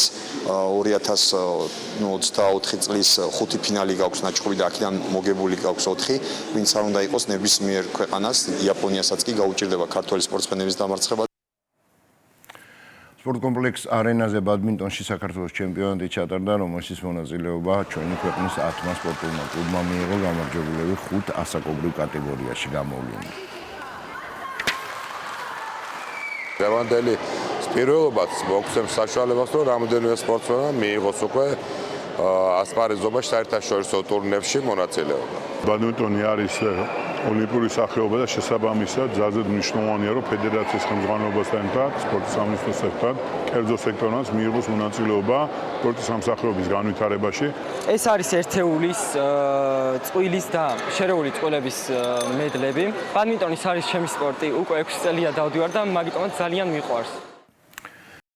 2024 წლის 5 ფინალი გაქვს ნაჭყობი და აქედან მოგებული გაქვს 4, ვინც არ უნდა იყოს ნებისმიერ ქვეყანას, იაპონიასაც კი გაუჭირდება ქართველი სპორტსმენების დამარცხება. სპორტ კომპლექს არენაზე ბადმინტონში საქართველოს ჩემპიონატი ჩატარდა, რომელშიც მონაწილეობა ჩვენი ქვეყნის 10 სპორტულმა კლუბმა მიიღო, გამარჯვებულები 5 ასაკობრივ კატეგორიაში გამოვლინდნენ. ლევანდელი პირველობაც მოგცემს საშუალებას, რომ რამოდენიმე სპორტსმენმა მიიღოს უკვე ასპარეზობაში საერთაშორისო ტურნირებში მონაწილეობა. ბადმინტონი არის ოლიმპიური სახეობა და შესაბამისად ძალზედ მნიშვნელოვანია, რომ ფედერაციის ხელმძღვანელობასთან ერთად, სპორტის სამინისტროს ერთად, კერძო სექტორმაც მიიღოს მონაწილეობა სპორტის სამსახიობის განვითარებაში. ეს არის ერთეულის, წყვილის და შერეული წყვილების მედლები. ბადმინტონის არის ჩემი სპორტი, უკვე 6 წელია დავდივარ და მაგიტომაც ძალიან მიყვარს.